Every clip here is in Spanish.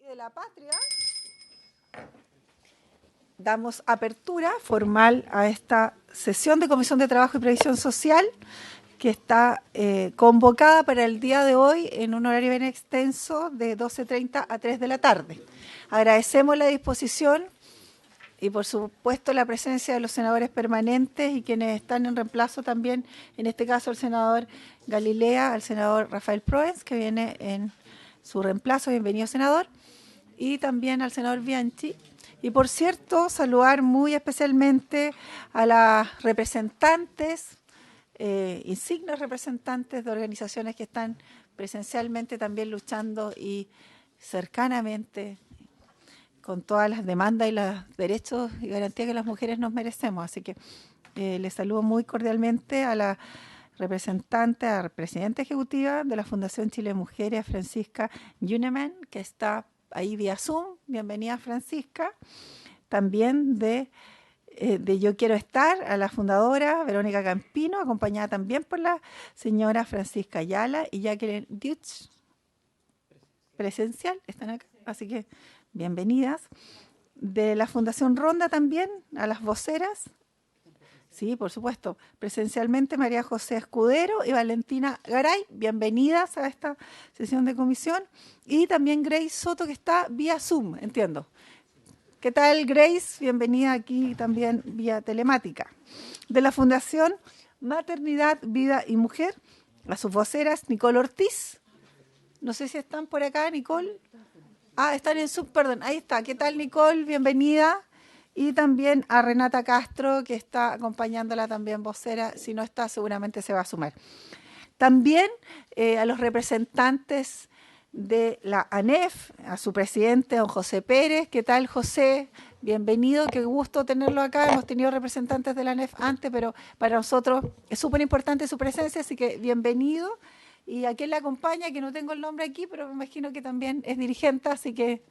y de la Patria, damos apertura formal a esta sesión de Comisión de Trabajo y Previsión Social que está convocada para el día de hoy en un horario bien extenso de 12:30 a 3 de la tarde. Agradecemos la disposición y por supuesto la presencia de los senadores permanentes y quienes están en reemplazo también, en este caso el senador Galilea, al senador Rafael Proens, que viene en su reemplazo. Bienvenido, senador. Y también al senador Bianchi. Y por cierto, saludar muy especialmente a las representantes, insignes representantes de organizaciones que están presencialmente también luchando y cercanamente con todas las demandas y los derechos y garantías que las mujeres nos merecemos. Así que les saludo muy cordialmente a la representante, a la presidenta ejecutiva de la Fundación Chile Mujeres, Francisca Yuneman, que está ahí vía Zoom. Bienvenida, Francisca. También de Yo Quiero Estar, a la fundadora Verónica Campino, acompañada también por la señora Francisca Ayala y Jacqueline Deutsch, presencial, están acá, así que bienvenidas. De la Fundación Ronda también, a las voceras, sí, por supuesto, presencialmente María José Escudero y Valentina Garay, bienvenidas a esta sesión de comisión. Y también Grace Soto, que está vía Zoom, entiendo. ¿Qué tal, Grace? Bienvenida aquí también vía telemática. De la Fundación Maternidad, Vida y Mujer, a sus voceras, Nicole Ortiz. No sé si están por acá, Nicole. Ah, están en Zoom, perdón, ahí está. ¿Qué tal, Nicole? Bienvenida. Y también a Renata Castro, que está acompañándola también vocera. Si no está, seguramente se va a sumar. También a los representantes de la ANEF, a su presidente, don José Pérez. ¿Qué tal, José? Bienvenido, qué gusto tenerlo acá. Hemos tenido representantes de la ANEF antes, pero para nosotros es súper importante su presencia, así que bienvenido. Y a quien le acompaña, que no tengo el nombre aquí, pero me imagino que también es dirigente, así que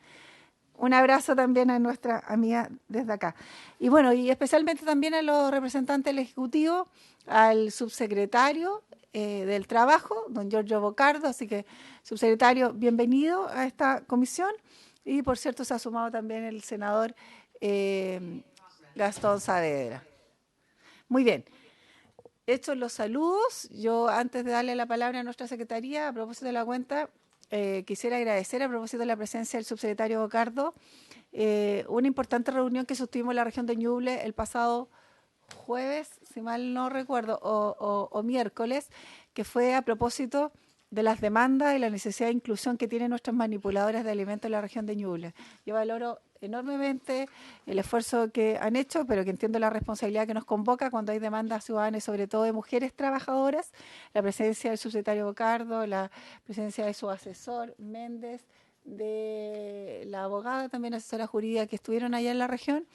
un abrazo también a nuestra amiga desde acá. Y bueno, y especialmente también a los representantes del Ejecutivo, al subsecretario del Trabajo, don Giorgio Bocardo. Así que, subsecretario, bienvenido a esta comisión. Y, por cierto, se ha sumado también el senador Gastón Saavedra. Muy bien. Hechos los saludos, yo antes de darle la palabra a nuestra secretaría, a propósito de la cuenta, quisiera agradecer a propósito de la presencia del subsecretario Bocardo, una importante reunión que sostuvimos en la región de Ñuble el pasado jueves, si mal no recuerdo, o miércoles, que fue a propósito de las demandas y la necesidad de inclusión que tienen nuestras manipuladoras de alimentos en la región de Ñuble. Yo valoro enormemente el esfuerzo que han hecho, pero que entiendo la responsabilidad que nos convoca cuando hay demandas ciudadanas, sobre todo de mujeres trabajadoras, la presencia del subsecretario Bocardo, la presencia de su asesor Méndez, de la abogada, también asesora jurídica que estuvieron allá en la región.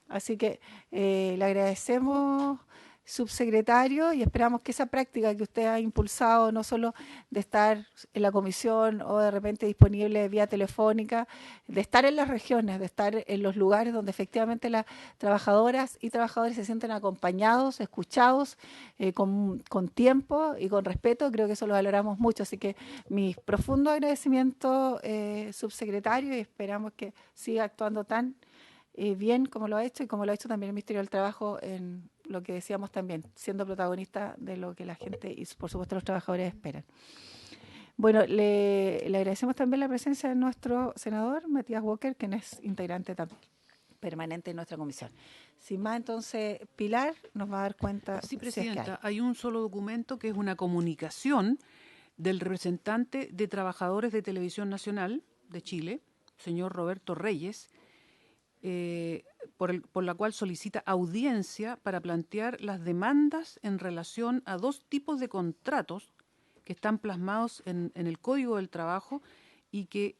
Así que le agradecemos, subsecretario, y esperamos que esa práctica que usted ha impulsado, no solo de estar en la comisión o de repente disponible vía telefónica, de estar en las regiones, de estar en los lugares donde efectivamente las trabajadoras y trabajadores se sienten acompañados, escuchados, con tiempo y con respeto, creo que eso lo valoramos mucho. Así que mi profundo agradecimiento, subsecretario, y esperamos que siga actuando tan bien como lo ha hecho y como lo ha hecho también el Ministerio del Trabajo en lo que decíamos también, siendo protagonista de lo que la gente y por supuesto los trabajadores esperan. Bueno, le agradecemos también la presencia de nuestro senador, Matías Walker, quien es integrante también permanente de nuestra comisión. Sin más, entonces, Pilar nos va a dar cuenta. Sí, presidenta, si es que hay un solo documento que es una comunicación del representante de trabajadores de Televisión Nacional de Chile, señor Roberto Reyes, por la cual solicita audiencia para plantear las demandas en relación a dos tipos de contratos que están plasmados en el Código del Trabajo y que,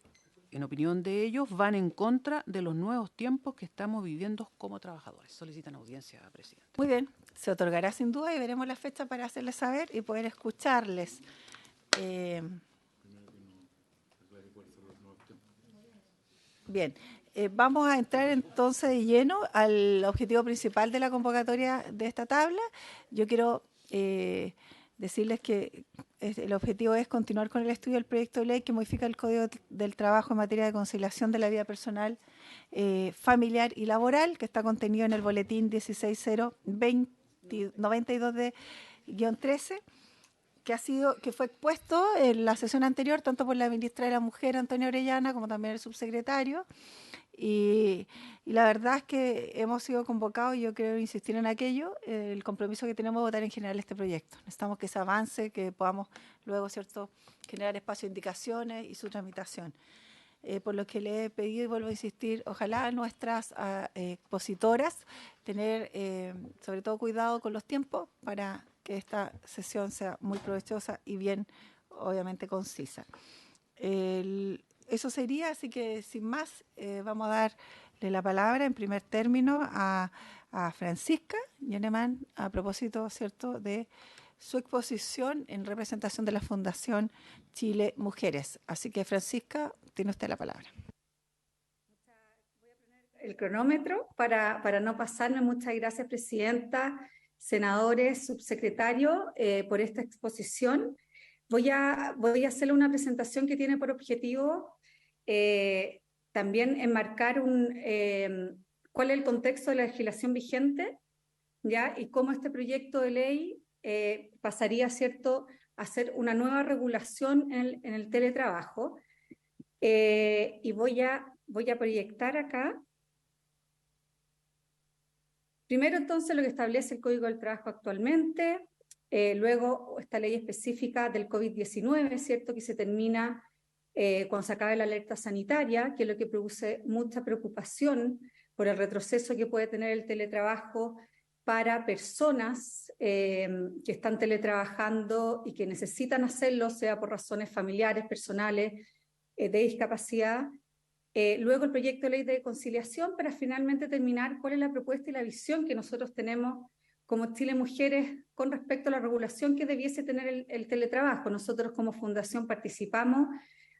en opinión de ellos, van en contra de los nuevos tiempos que estamos viviendo como trabajadores. Solicitan audiencia, presidente. Muy bien, se otorgará sin duda y veremos la fecha para hacerles saber y poder escucharles. Bien. Vamos a entrar entonces de lleno al objetivo principal de la convocatoria de esta tabla. Yo quiero decirles que el objetivo es continuar con el estudio del proyecto de ley que modifica el Código del Trabajo en materia de conciliación de la vida personal, familiar y laboral, que está contenido en el boletín 16092 de -13, que fue expuesto en la sesión anterior, tanto por la ministra de la Mujer, Antonia Orellana, como también el subsecretario. Y la verdad es que hemos sido convocados, y yo quiero insistir en aquello, el compromiso que tenemos de votar en general este proyecto. Necesitamos que se avance, que podamos luego, ¿cierto?, generar espacio de indicaciones y su tramitación. Por lo que le he pedido y vuelvo a insistir, ojalá nuestras expositoras tener sobre todo cuidado con los tiempos para que esta sesión sea muy provechosa y bien, obviamente, concisa. Eso sería, así que sin más, vamos a darle la palabra en primer término a Francisca Yeneman a propósito, ¿cierto?, de su exposición en representación de la Fundación Chile Mujeres. Así que, Francisca, tiene usted la palabra. Voy a poner el cronómetro para no pasarme. Muchas gracias, presidenta, senadores, subsecretario, por esta exposición. Voy a hacerle una presentación que tiene por objetivo también enmarcar cuál es el contexto de la legislación vigente, ¿ya? Y cómo este proyecto de ley pasaría, ¿cierto?, a ser una nueva regulación en el teletrabajo. Y voy a proyectar acá. Primero, entonces, lo que establece el Código del Trabajo actualmente. Luego, esta ley específica del COVID-19, ¿cierto?, que se termina cuando se acabe la alerta sanitaria, que es lo que produce mucha preocupación por el retroceso que puede tener el teletrabajo para personas que están teletrabajando y que necesitan hacerlo, sea por razones familiares, personales, de discapacidad. Luego el proyecto de ley de conciliación para finalmente terminar cuál es la propuesta y la visión que nosotros tenemos como Chile Mujeres con respecto a la regulación que debiese tener el teletrabajo. Nosotros como fundación participamos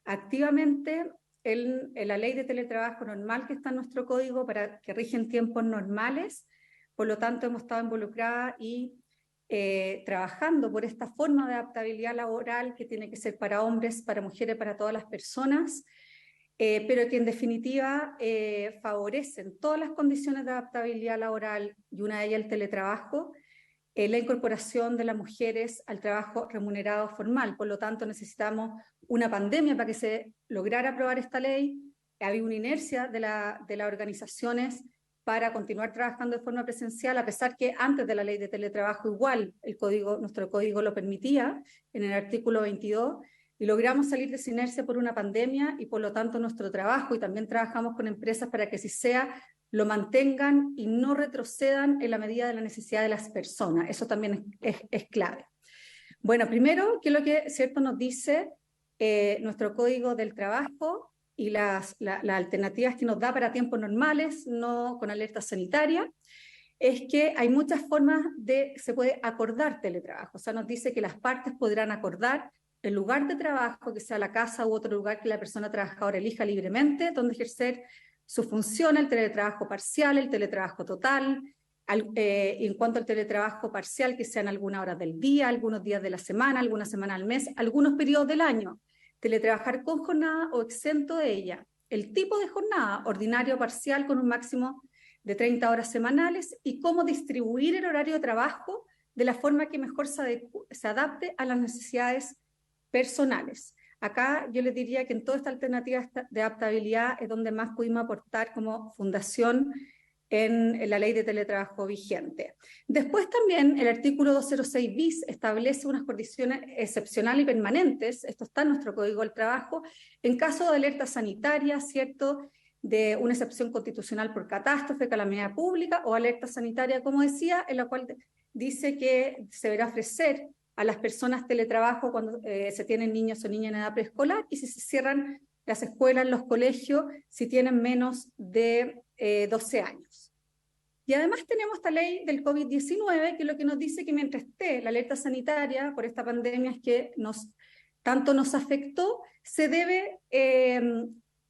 activamente en la ley de teletrabajo normal que está en nuestro código para que rige en tiempos normales. Por lo tanto, hemos estado involucradas y trabajando por esta forma de adaptabilidad laboral que tiene que ser para hombres, para mujeres, para todas las personas, pero que en definitiva favorecen todas las condiciones de adaptabilidad laboral, y una de ellas el teletrabajo, la incorporación de las mujeres al trabajo remunerado formal. Por lo tanto, necesitamos una pandemia para que se lograra aprobar esta ley. Había una inercia de las organizaciones para continuar trabajando de forma presencial, a pesar que antes de la ley de teletrabajo igual nuestro código lo permitía, en el artículo 22, y logramos salir de esa inercia por una pandemia, y por lo tanto nuestro trabajo, y también trabajamos con empresas para que si sea, lo mantengan y no retrocedan en la medida de la necesidad de las personas. Eso también es clave. Bueno, primero, ¿qué es lo que, cierto, nos dice nuestro Código del Trabajo y las alternativas que nos da para tiempos normales, no con alerta sanitaria? Es que hay muchas formas se puede acordar teletrabajo. O sea, nos dice que las partes podrán acordar el lugar de trabajo, que sea la casa u otro lugar que la persona trabajadora elija libremente, donde ejercer su función, el teletrabajo parcial, el teletrabajo total. En cuanto al teletrabajo parcial, que sean algunas horas del día, algunos días de la semana, algunas semanas al mes, algunos periodos del año. Teletrabajar con jornada o exento de ella. El tipo de jornada, ordinario o parcial, con un máximo de 30 horas semanales, y cómo distribuir el horario de trabajo de la forma que mejor se adapte a las necesidades personales. Acá yo les diría que en toda esta alternativa de adaptabilidad es donde más pudimos aportar como fundación en la ley de teletrabajo vigente. Después también el artículo 206 bis establece unas condiciones excepcionales y permanentes, esto está en nuestro Código del Trabajo, en caso de alerta sanitaria, ¿cierto?, de una excepción constitucional por catástrofe, calamidad pública o alerta sanitaria, como decía, en la cual dice que se deberá ofrecer a las personas teletrabajo cuando se tienen niños o niñas en edad preescolar, y si se cierran las escuelas, los colegios, si tienen menos de 12 años. Y además tenemos esta ley del COVID-19, que lo que nos dice que mientras esté la alerta sanitaria por esta pandemia es que tanto nos afectó, se debe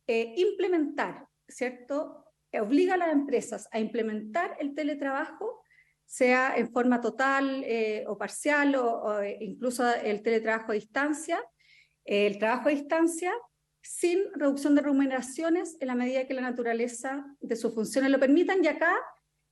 implementar, ¿cierto? Obliga a las empresas a implementar el teletrabajo sea en forma total o parcial o incluso el teletrabajo a distancia, el trabajo a distancia sin reducción de remuneraciones en la medida que la naturaleza de sus funciones lo permitan. Y acá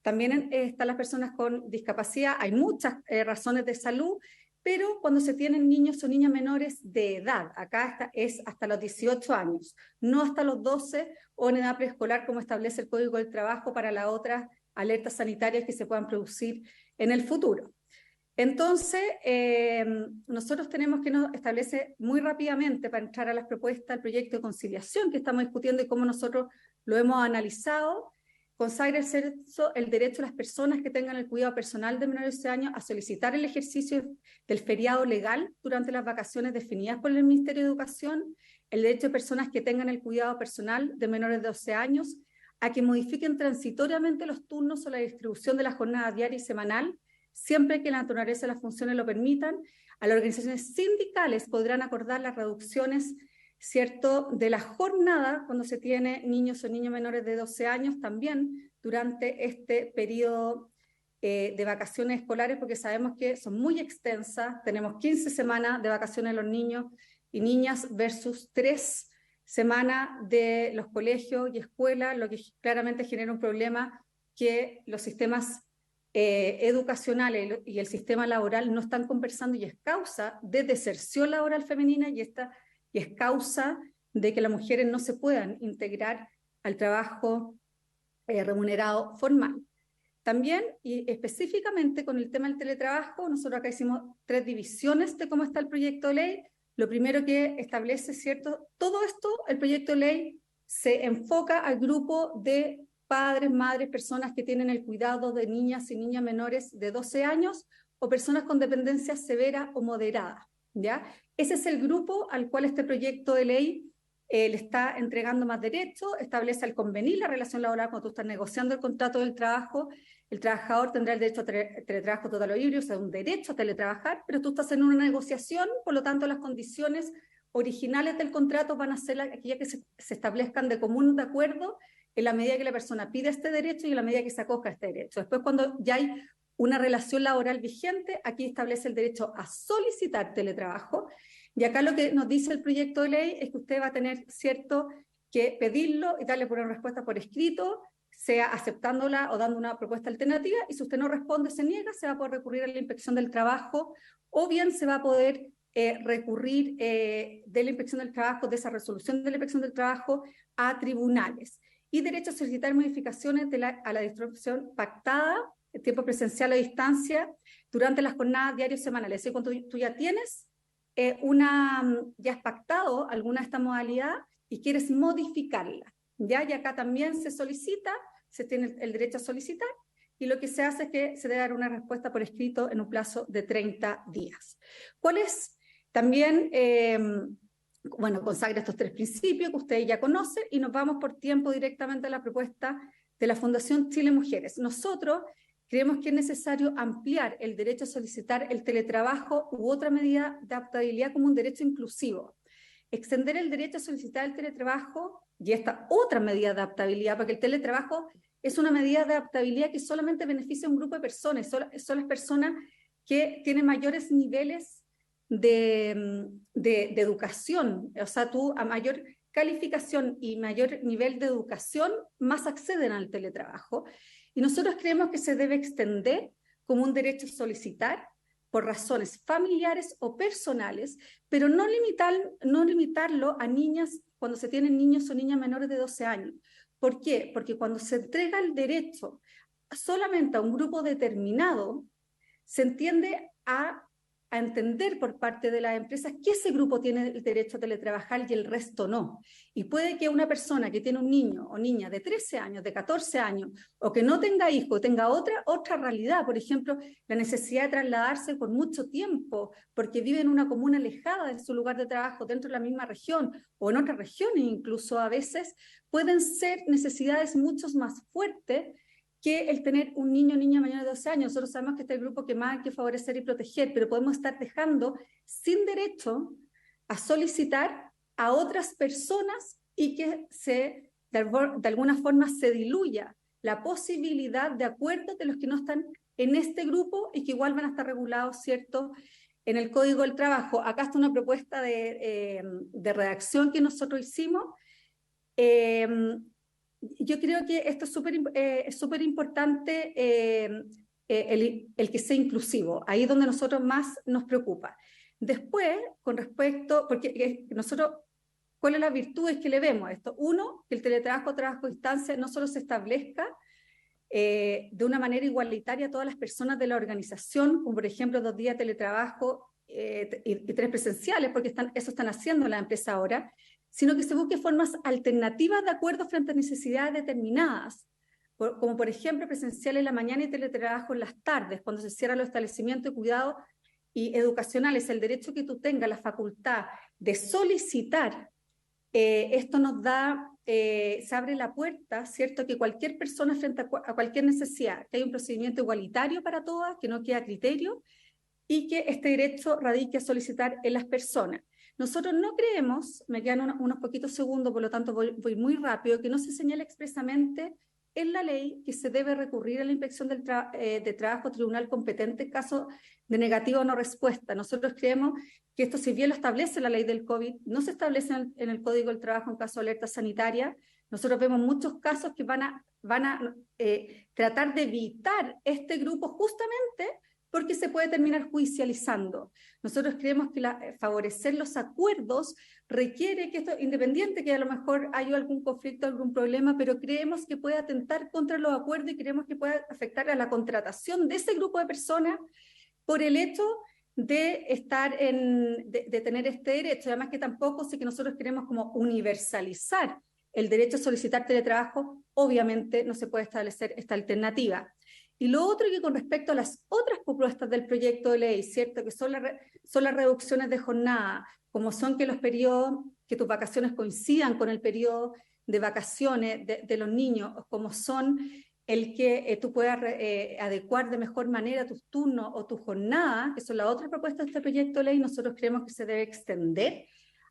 también están las personas con discapacidad. Hay muchas razones de salud, pero cuando se tienen niños o niñas menores de edad, acá es hasta los 18 años, no hasta los 12 o en edad preescolar como establece el Código del Trabajo para las otras alertas sanitarias que se puedan producir en el futuro. Entonces, nosotros tenemos que nos establece muy rápidamente para entrar a las propuestas, el proyecto de conciliación que estamos discutiendo y cómo nosotros lo hemos analizado, consagra el derecho de las personas que tengan el cuidado personal de menores de 12 años a solicitar el ejercicio del feriado legal durante las vacaciones definidas por el Ministerio de Educación, el derecho de personas que tengan el cuidado personal de menores de 12 años a que modifiquen transitoriamente los turnos o la distribución de la jornada diaria y semanal, siempre que la naturaleza y las funciones lo permitan. A las organizaciones sindicales podrán acordar las reducciones, ¿cierto?, de la jornada cuando se tiene niños o niñas menores de 12 años también durante este periodo de vacaciones escolares, porque sabemos que son muy extensas. Tenemos 15 semanas de vacaciones de los niños y niñas versus 3 semanas de los colegios y escuelas, lo que claramente genera un problema que los sistemas educacionales y el sistema laboral no están conversando, y es causa de deserción laboral femenina y es causa de que las mujeres no se puedan integrar al trabajo remunerado formal. También, y específicamente con el tema del teletrabajo, nosotros acá hicimos 3 divisiones de cómo está el proyecto de ley. Lo primero que establece, ¿cierto? Todo esto, el proyecto de ley se enfoca al grupo de padres, madres, personas que tienen el cuidado de niñas y niñas menores de 12 años o personas con dependencia severa o moderada, ¿ya? Ese es el grupo al cual este proyecto de ley le está entregando más derechos, establece al convenir la relación laboral cuando tú estás negociando el contrato del trabajo. El trabajador tendrá el derecho a teletrabajo total o híbrido, o sea, un derecho a teletrabajar, pero tú estás en una negociación, por lo tanto las condiciones originales del contrato van a ser aquellas que se establezcan de común acuerdo en la medida que la persona pide este derecho y en la medida que se acoja a este derecho. Después, cuando ya hay una relación laboral vigente, aquí establece el derecho a solicitar teletrabajo. Y acá lo que nos dice el proyecto de ley es que usted va a tener, ¿cierto?, que pedirlo y darle por una respuesta por escrito, sea aceptándola o dando una propuesta alternativa, y si usted no responde, se niega, se va a poder recurrir a la inspección del trabajo, o bien se va a poder recurrir de la inspección del trabajo, de esa resolución de la inspección del trabajo, a tribunales. Y derecho a solicitar modificaciones a la distribución pactada, el tiempo presencial o a distancia, durante las jornadas diarias y semanales. Es decir, cuando tú ya tienes ya has pactado alguna de esta modalidad y quieres modificarla, ¿ya? Y acá también se solicita, se tiene el derecho a solicitar, y lo que se hace es que se debe dar una respuesta por escrito en un plazo de 30 días. ¿Cuál es? También, bueno, consagra estos 3 principios que ustedes ya conocen, y nos vamos por tiempo directamente a la propuesta de la Fundación Chile Mujeres. Nosotros creemos que es necesario ampliar el derecho a solicitar el teletrabajo u otra medida de adaptabilidad como un derecho inclusivo. Extender el derecho a solicitar el teletrabajo y esta otra medida de adaptabilidad, porque el teletrabajo es una medida de adaptabilidad que solamente beneficia a un grupo de personas, son las personas que tienen mayores niveles de educación. O sea, tú a mayor calificación y mayor nivel de educación, más acceden al teletrabajo. Y nosotros creemos que se debe extender como un derecho a solicitar por razones familiares o personales, pero no limitarlo a niñas cuando se tienen niños o niñas menores de 12 años. ¿Por qué? Porque cuando se entrega el derecho solamente a un grupo determinado, se entiende a entender por parte de las empresas que ese grupo tiene el derecho a teletrabajar y el resto no. Y puede que una persona que tiene un niño o niña de 13 años, de 14 años, o que no tenga hijo, tenga otra realidad, por ejemplo, la necesidad de trasladarse por mucho tiempo, porque vive en una comuna alejada de su lugar de trabajo, dentro de la misma región, o en otras regiones incluso a veces, pueden ser necesidades mucho más fuertes que el tener un niño o niña mayor de 12 años. Nosotros sabemos que este es el grupo que más hay que favorecer y proteger, pero podemos estar dejando sin derecho a solicitar a otras personas y que de alguna forma se diluya la posibilidad de acuerdos de los que no están en este grupo y que igual van a estar regulados, ¿cierto?, en el Código del Trabajo. Acá está una propuesta de redacción que nosotros hicimos. Yo creo que esto es súper importante, el que sea inclusivo. Ahí es donde nosotros más nos preocupa. Después, con respecto, porque nosotros, ¿cuál es la virtud que le vemos a esto? Uno, que el teletrabajo, trabajo a distancia no solo se establezca de una manera igualitaria a todas las personas de la organización, como por ejemplo 2 días de teletrabajo y 3 presenciales, porque eso están haciendo las empresas ahora, sino que se busque formas alternativas de acuerdo frente a necesidades determinadas, como por ejemplo presencial en la mañana y teletrabajo en las tardes, cuando se cierran los establecimientos de cuidado y educacionales. El derecho que tú tengas, la facultad de solicitar, esto nos da, se abre la puerta, ¿cierto?, que cualquier persona frente a cualquier necesidad, que hay un procedimiento igualitario para todas, que no queda criterio, y que este derecho radique a solicitar en las personas. Nosotros no creemos, me quedan unos poquitos segundos, por lo tanto voy muy rápido, que no se señala expresamente en la ley que se debe recurrir a la inspección de trabajo tribunal competente en caso de negativa o no respuesta. Nosotros creemos que esto, si bien lo establece la ley del COVID, no se establece en el Código del Trabajo en caso de alerta sanitaria. Nosotros vemos muchos casos que van a tratar de evitar este grupo justamente porque se puede terminar judicializando. Nosotros creemos que favorecer los acuerdos requiere que esto, independiente que a lo mejor haya algún conflicto, algún problema, pero creemos que puede atentar contra los acuerdos y creemos que puede afectar a la contratación de ese grupo de personas por el hecho de tener este derecho. Además que tampoco sé que nosotros queremos como universalizar el derecho a solicitar teletrabajo, obviamente no se puede establecer esta alternativa. Y lo otro, que con respecto a las otras propuestas del proyecto de ley, ¿cierto?, que son las reducciones de jornada, como son que los periodos, que tus vacaciones coincidan con el periodo de vacaciones de los niños, como son el que tú puedas adecuar de mejor manera tus turnos o tu jornada, que son las otras propuestas de este proyecto de ley, nosotros creemos que se debe extender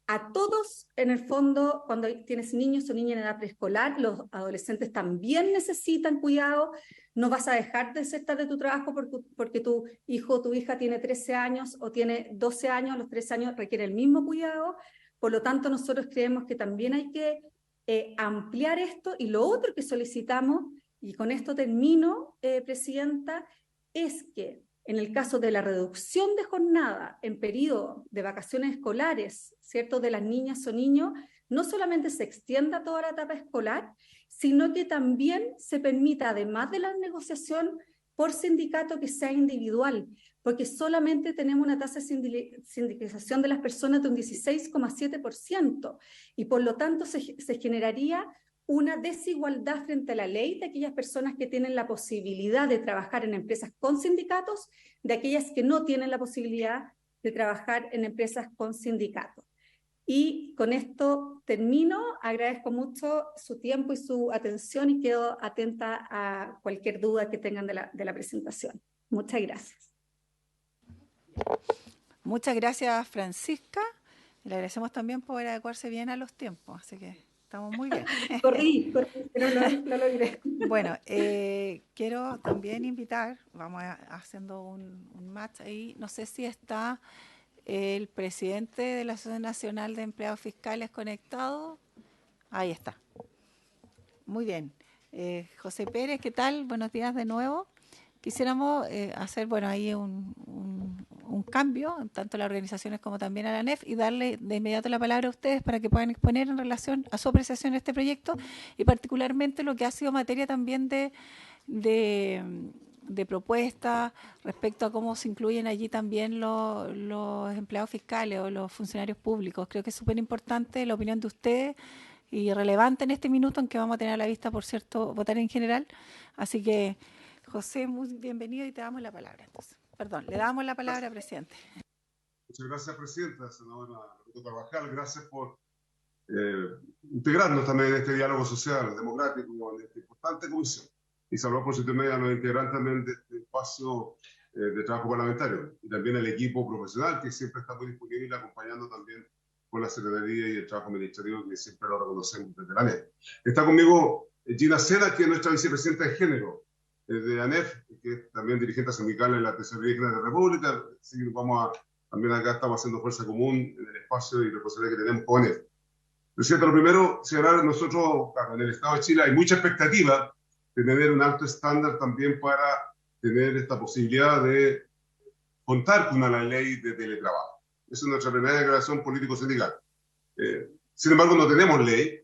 a todos. En el fondo, cuando tienes niños o niñas en edad preescolar, los adolescentes también necesitan cuidado. No vas a dejar de desertar de tu trabajo porque tu hijo o tu hija tiene 13 años o tiene 12 años, a los 13 años requiere el mismo cuidado. Por lo tanto, nosotros creemos que también hay que ampliar esto. Y lo otro que solicitamos, y con esto termino, Presidenta, es que en el caso de la reducción de jornada en periodo de vacaciones escolares, ¿cierto?, de las niñas o niños, no solamente se extienda toda la etapa escolar, sino que también se permita, además de la negociación por sindicato, que sea individual, porque solamente tenemos una tasa de sindicalización de las personas de un 16,7%, y por lo tanto se generaría una desigualdad frente a la ley de aquellas personas que tienen la posibilidad de trabajar en empresas con sindicatos, de aquellas que no tienen la posibilidad de trabajar en empresas con sindicatos. Y con esto termino. Agradezco mucho su tiempo y su atención y quedo atenta a cualquier duda que tengan de la presentación. Muchas gracias. Muchas gracias, Francisca. Le agradecemos también por adecuarse bien a los tiempos, así que estamos muy bien. Corrí, pero lo logré. Bueno, quiero también invitar, vamos haciendo un match ahí, no sé si está el presidente de la Asociación Nacional de Empleados Fiscales conectado. Ahí está. Muy bien. José Pérez, ¿qué tal? Buenos días de nuevo. Quisiéramos hacer, bueno, ahí un cambio, tanto a las organizaciones como también a la ANEF, y darle de inmediato la palabra a ustedes para que puedan exponer en relación a su apreciación de este proyecto y particularmente lo que ha sido materia también de propuestas respecto a cómo se incluyen allí también los empleados fiscales o los funcionarios públicos. Creo que es súper importante la opinión de ustedes y relevante en este minuto en que vamos a tener a la vista, por cierto, votar en general. Así que, José, muy bienvenido y te damos la palabra. Entonces, perdón, le damos la palabra, presidente. Muchas gracias, presidenta, senadora Carvajal. Gracias por integrarnos también en este diálogo social, democrático, en esta importante comisión. Y saludar por su intermedio a los integrantes también de este espacio de trabajo parlamentario. Y también al equipo profesional que siempre está muy disponible, acompañando también con la Secretaría y el trabajo administrativo que siempre lo reconocemos desde la NEF. Está conmigo Gina Seda, que es nuestra vicepresidenta de Género, de ANEF, que es también dirigente sindical en la Tesorería General de la República. Así que también acá estamos haciendo fuerza común en el espacio y responsabilidad que tenemos con ANEF. Presidente, lo primero, señalar, nosotros, claro, en el Estado de Chile hay mucha expectativa de tener un alto estándar también para tener esta posibilidad de contar con una ley de teletrabajo. Esa es nuestra primera declaración político-sindical. Sin embargo, no tenemos ley,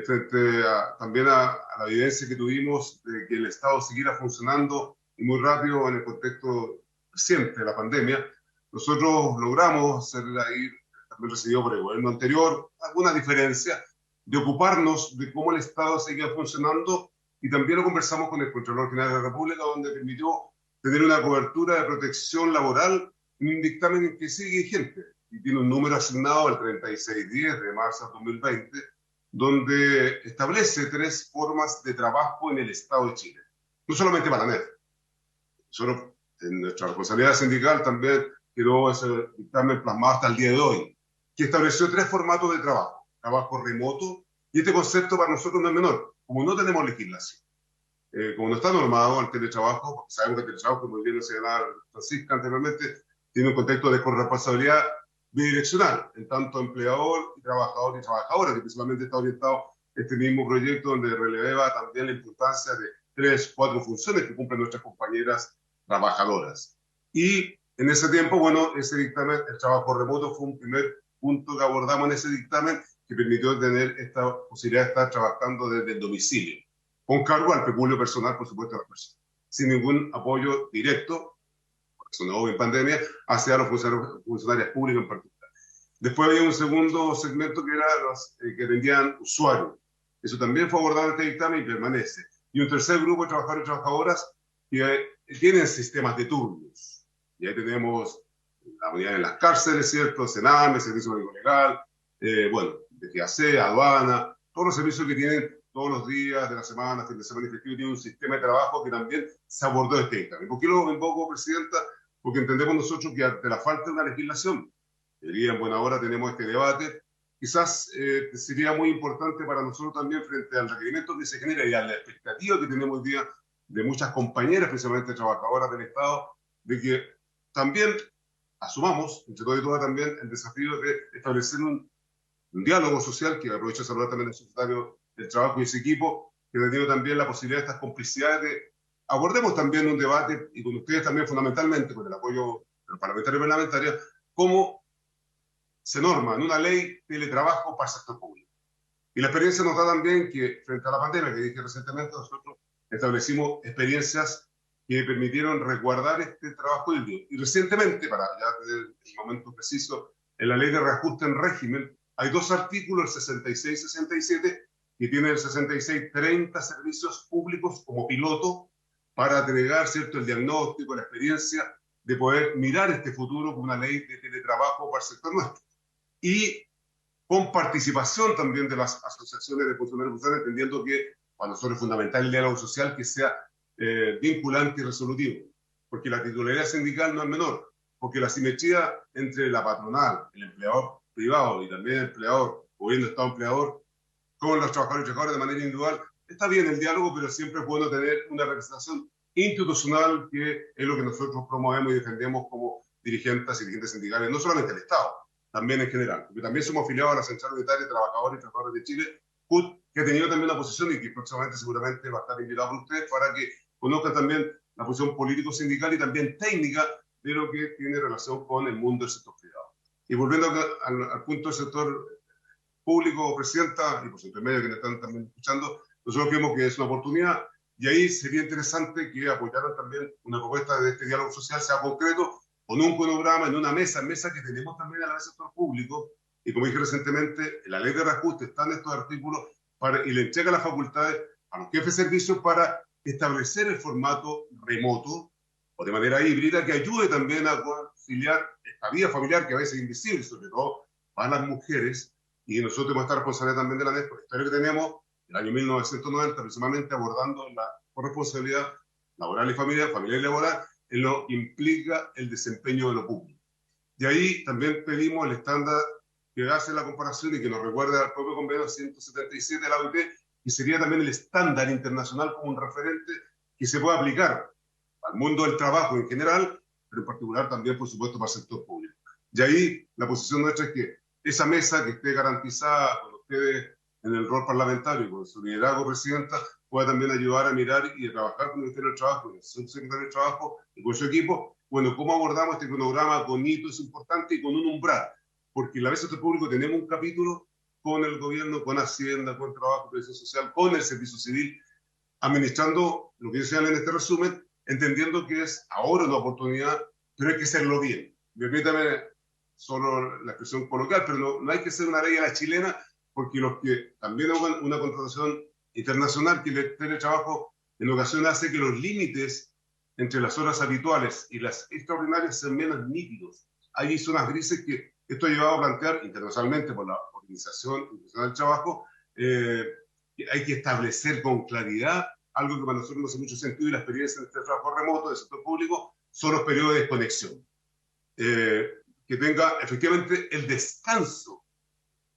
frente también a la evidencia que tuvimos de que el Estado siguiera funcionando y muy rápido en el contexto reciente de la pandemia. Nosotros logramos hacer ahí, también recibido por el gobierno anterior, alguna diferencia de ocuparnos de cómo el Estado seguía funcionando, y también lo conversamos con el Contralor General de la República, donde permitió tener una cobertura de protección laboral en un dictamen que sigue vigente y tiene un número asignado el 3610 de marzo de 2020, donde establece 3 formas de trabajo en el Estado de Chile. No solamente para la ANEF. Nosotros, en nuestra responsabilidad sindical, también quedó ese dictamen plasmado hasta el día de hoy, que estableció 3 formatos de trabajo. Trabajo remoto, y este concepto para nosotros no es menor. Como no tenemos legislación, como no está normado el teletrabajo, porque sabemos que el teletrabajo, como bien señalaba Francisca anteriormente, tiene un contexto de corresponsabilidad bidireccional, en tanto empleador y trabajadora, que principalmente está orientado este mismo proyecto, donde releva también la importancia de 3, 4 funciones que cumplen nuestras compañeras trabajadoras. Y en ese tiempo, bueno, ese dictamen, el trabajo remoto, fue un primer punto que abordamos en ese dictamen, que permitió tener esta posibilidad de estar trabajando desde el domicilio, con cargo al peculio personal, por supuesto, de las personas, sin ningún apoyo directo, porque eso no hubo en pandemia, hacia los funcionarios públicos en particular. Después había un segundo segmento que era los que vendían usuarios. Eso también fue abordado en este dictamen y permanece. Y un tercer grupo de trabajadores y trabajadoras que tienen sistemas de turnos. Y ahí tenemos la unidad en las cárceles, ¿cierto? Sename, Servicio Médico Legal, bueno, DGAC, aduana, todos los servicios que tienen todos los días de la semana, fin de semana y festivo, tiene un sistema de trabajo que también se abordó este dictamen. ¿Por qué lo invoco, Presidenta? Porque entendemos nosotros que ante la falta de una legislación, el día en buena hora tenemos este debate, quizás sería muy importante para nosotros también, frente al requerimiento que se genera y a la expectativa que tenemos hoy día de muchas compañeras, principalmente trabajadoras del Estado, de que también asumamos, entre todo y todas también, el desafío de establecer un diálogo social, que aprovecho de saludar también al secretario del Trabajo y ese equipo, que ha tenido también la posibilidad de estas complicidades de abordemos también un debate, y con ustedes también fundamentalmente, con el apoyo de los parlamentarios y parlamentarias, cómo se norma en una ley teletrabajo para el sector público. Y la experiencia nos da también que, frente a la pandemia, que dije recientemente, nosotros establecimos experiencias que permitieron resguardar este trabajo híbrido. Y recientemente, para ya tener el momento preciso, en la ley de reajuste en régimen, hay 2 artículos, el 66 y 67, que tienen el 66-30 servicios públicos como piloto para entregar, ¿cierto?, el diagnóstico, la experiencia de poder mirar este futuro con una ley de teletrabajo para el sector nuestro. Y con participación también de las asociaciones de funcionarios, entendiendo que para nosotros es fundamental el diálogo social que sea vinculante y resolutivo, porque la titularidad sindical no es menor, porque la simetría entre la patronal, el empleador privado y también el empleador, gobierno, Estado, empleador, con los trabajadores y trabajadoras de manera individual, está bien el diálogo, pero siempre es bueno tener una representación institucional, que es lo que nosotros promovemos y defendemos como dirigentes y dirigentes sindicales, no solamente el Estado, también en general, porque también somos afiliados a la Central Unitaria de Trabajadores y Trabajadoras de Chile, CUT, que ha tenido también una posición y que próximamente seguramente va a estar invitado por ustedes para que conozcan también la posición político-sindical y también técnica de lo que tiene relación con el mundo del sector privado. Y volviendo al punto del sector público, Presidenta, y por su intermedio que me están también escuchando, nosotros creemos que es una oportunidad y ahí sería interesante que apoyaran también una propuesta de este diálogo social, sea concreto, con un cronograma, en una mesa que tenemos también a la vez sector público, y como dije recientemente, en la ley de reajuste están estos artículos y le entrega las facultades a los jefes de servicios para establecer el formato remoto o de manera híbrida que ayude también a conciliar esta vida familiar que a veces es invisible, sobre todo para las mujeres, y nosotros tenemos esta responsabilidad también de la NES, por la historia que tenemos, el año 1990, precisamente abordando la corresponsabilidad laboral y familiar y laboral, en lo que implica el desempeño de lo público. Y ahí también pedimos el estándar que hace la comparación y que nos recuerda al propio convenio 177 de la OIT, que sería también el estándar internacional como un referente que se pueda aplicar al mundo del trabajo en general, pero en particular también, por supuesto, para el sector público. Y ahí la posición nuestra es que esa mesa que esté garantizada con ustedes en el rol parlamentario y con su liderazgo, presidenta, pueda también ayudar a mirar y a trabajar con el Ministerio del Trabajo, con el Subsecretario del Trabajo y con su equipo. Bueno, cómo abordamos este cronograma con hitos importantes y con un umbral, porque la vez sector público tenemos un capítulo con el gobierno, con Hacienda, con Trabajo, Previsión Social, con el Servicio Civil, administrando lo que yo señalo en este resumen, entendiendo que es ahora una oportunidad, pero hay que hacerlo bien. Permítame solo la expresión coloquial, pero no hay que hacer una ley a la chilena, porque los que también hagan una contratación internacional, que el teletrabajo en ocasiones hace que los límites entre las horas habituales y las extraordinarias sean menos nítidos. Hay zonas grises que esto ha llevado a plantear internacionalmente por la Organización Internacional del Trabajo, que hay que establecer con claridad algo que para nosotros no hace mucho sentido, y la experiencia de este trabajo remoto del sector público son los periodos de desconexión. Que tenga efectivamente el descanso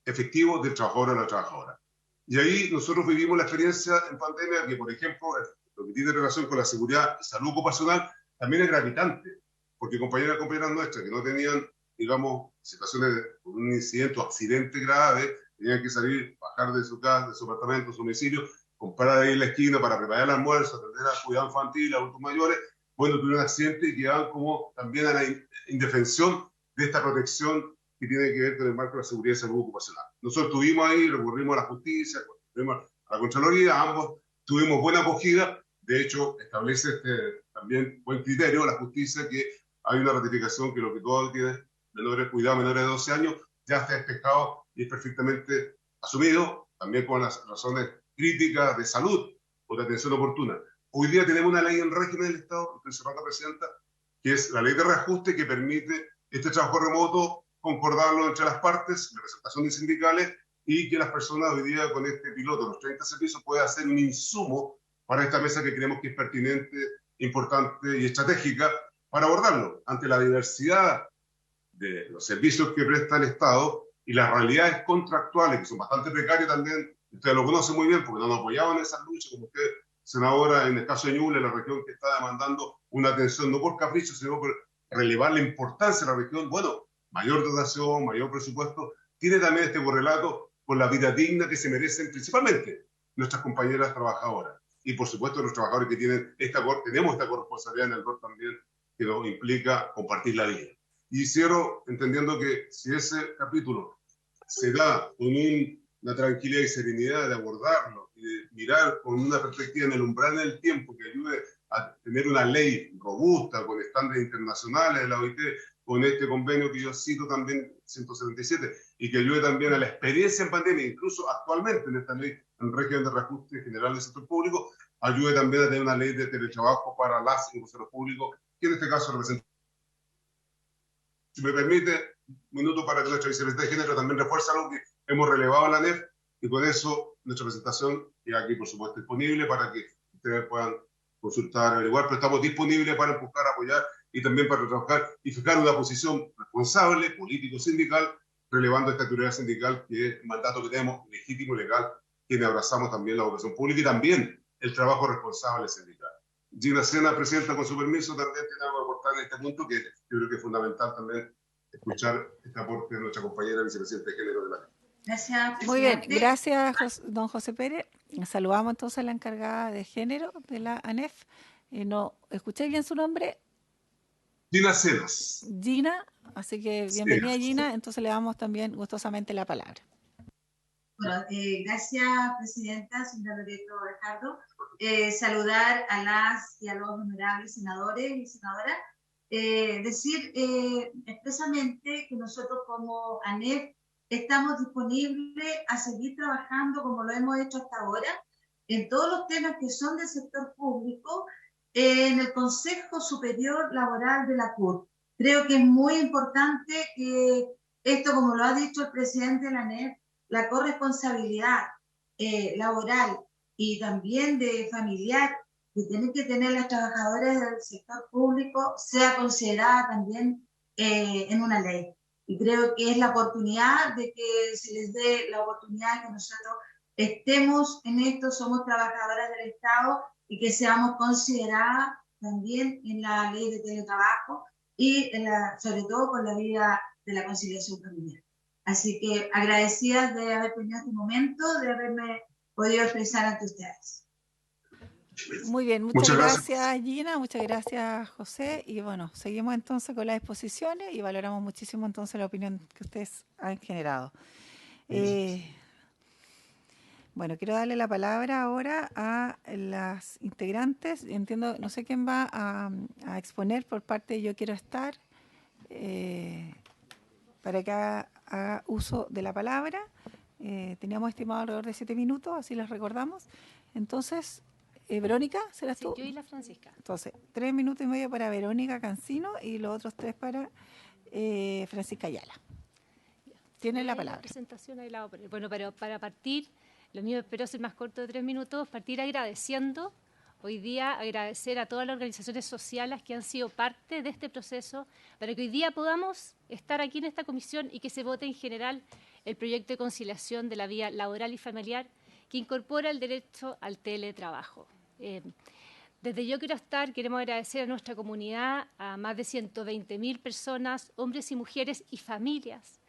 efectivo del trabajador o la trabajadora. Y ahí nosotros vivimos la experiencia en pandemia que, por ejemplo, lo que tiene relación con la seguridad y salud ocupacional también es gravitante, porque compañeras nuestras que no tenían, digamos, situaciones de un incidente o accidente grave, tenían que salir, bajar de su casa, de su apartamento, de su domicilio, comprar ahí en la esquina para preparar el almuerzo, atender a cuidado infantil, a adultos mayores, bueno, tuvieron un accidente y quedaban como también a la indefensión de esta protección que tiene que ver con el marco de la seguridad y salud ocupacional. Nosotros estuvimos ahí, recurrimos a la justicia, recurrimos a la Contraloría, ambos tuvimos buena acogida. De hecho, establece también buen criterio la justicia, que hay una ratificación que lo que todo tiene menores cuidados, menores de 12 años, ya está despejado y es perfectamente asumido, también con las razones críticas de salud o de atención oportuna. Hoy día tenemos una ley en régimen del Estado, estoy cerrando, presidenta, que es la ley de reajuste, que permite este trabajo remoto concordarlo entre las partes, representación de sindicales, y que las personas hoy día con este piloto, los 30 servicios, puedan hacer un insumo para esta mesa que creemos que es pertinente, importante y estratégica para abordarlo ante la diversidad de los servicios que presta el Estado y las realidades contractuales, que son bastante precarias también. Ustedes lo conocen muy bien porque no nos apoyaban en esas luchas, como usted, senadora, en el caso de Ñuble, la región que está demandando una atención no por capricho, sino por relevar la importancia de la región. Bueno, mayor dotación, mayor presupuesto, tiene también este correlato con la vida digna que se merecen principalmente nuestras compañeras trabajadoras. Y por supuesto los trabajadores que tenemos esta corresponsabilidad en el rol también, que nos implica compartir la vida. Y cierro entendiendo que si ese capítulo se da con una tranquilidad y serenidad de abordarlo y de mirar con una perspectiva en el umbral del tiempo que ayude a tener una ley robusta con estándares internacionales de la OIT, con este convenio que yo cito también, 177, y que ayude también a la experiencia en pandemia, incluso actualmente en esta ley, en régimen de reajuste general del sector público, ayude también a tener una ley de teletrabajo para las y los sectores públicos, que en este caso representa. Si me permite, un minuto para que nuestra vicepresidenta de género también refuerce algo que hemos relevado en la NEF, y con eso nuestra presentación queda aquí, por supuesto, disponible para que ustedes puedan consultar, averiguar, pero estamos disponibles para empujar, apoyar y también para trabajar y fijar una posición responsable, político-sindical, relevando esta autoridad sindical, que es el mandato que tenemos, legítimo y legal, quienes abrazamos también la vocación pública y también el trabajo responsable sindical. Gina Sena, presidenta, con su permiso, también tenemos que aportar en este punto, que yo creo que es fundamental también escuchar este aporte de nuestra compañera vicepresidenta de género de la Cámara. Gracias, presidente. Muy bien, gracias, don José Pérez. Saludamos entonces a la encargada de género de la ANEF. ¿No escuché bien su nombre? Gina Cenas. Gina, así que bienvenida Gina, entonces le damos también gustosamente la palabra. Bueno, gracias, presidenta, señora Loreto Ricardo. Saludar a las y a los honorables senadores y senadoras. Decir expresamente que nosotros como ANEF estamos disponibles a seguir trabajando como lo hemos hecho hasta ahora en todos los temas que son del sector público en el Consejo Superior Laboral de la CUT. Creo que es muy importante que esto, como lo ha dicho el presidente de la ANEF, la corresponsabilidad laboral y también de familiar que tienen que tener las trabajadoras del sector público sea considerada también en una ley. Y creo que es la oportunidad de que se les dé la oportunidad que nosotros estemos en esto, somos trabajadoras del Estado y que seamos consideradas también en la ley de teletrabajo y sobre todo con la vía de la conciliación familiar. Así que agradecida de haber tenido este momento, de haberme podido expresar ante ustedes. Muy bien, muchas gracias Gina, muchas gracias José, y bueno, seguimos entonces con las exposiciones y valoramos muchísimo entonces la opinión que ustedes han generado. Bueno, quiero darle la palabra ahora a las integrantes. Entiendo, no sé quién va a exponer por parte de Yo Quiero Estar, para que haga uso de la palabra. Teníamos estimado alrededor de 7 minutos, así les recordamos. Entonces, Verónica, ¿serás tú? Yo y la Francisca. Entonces, 3 minutos y medio para Verónica Cancino y los otros 3 para Francisca Ayala. Tienen la palabra. La presentación ahí la voy a poner. Bueno, pero para partir, lo mío espero ser más corto de 3 minutos, partir agradeciendo, hoy día agradecer a todas las organizaciones sociales que han sido parte de este proceso, para que hoy día podamos estar aquí en esta comisión y que se vote en general el proyecto de conciliación de la vía laboral y familiar que incorpora el derecho al teletrabajo. Desde Yo Quiero Estar queremos agradecer a nuestra comunidad, a más de 120.000 personas, hombres y mujeres y familias,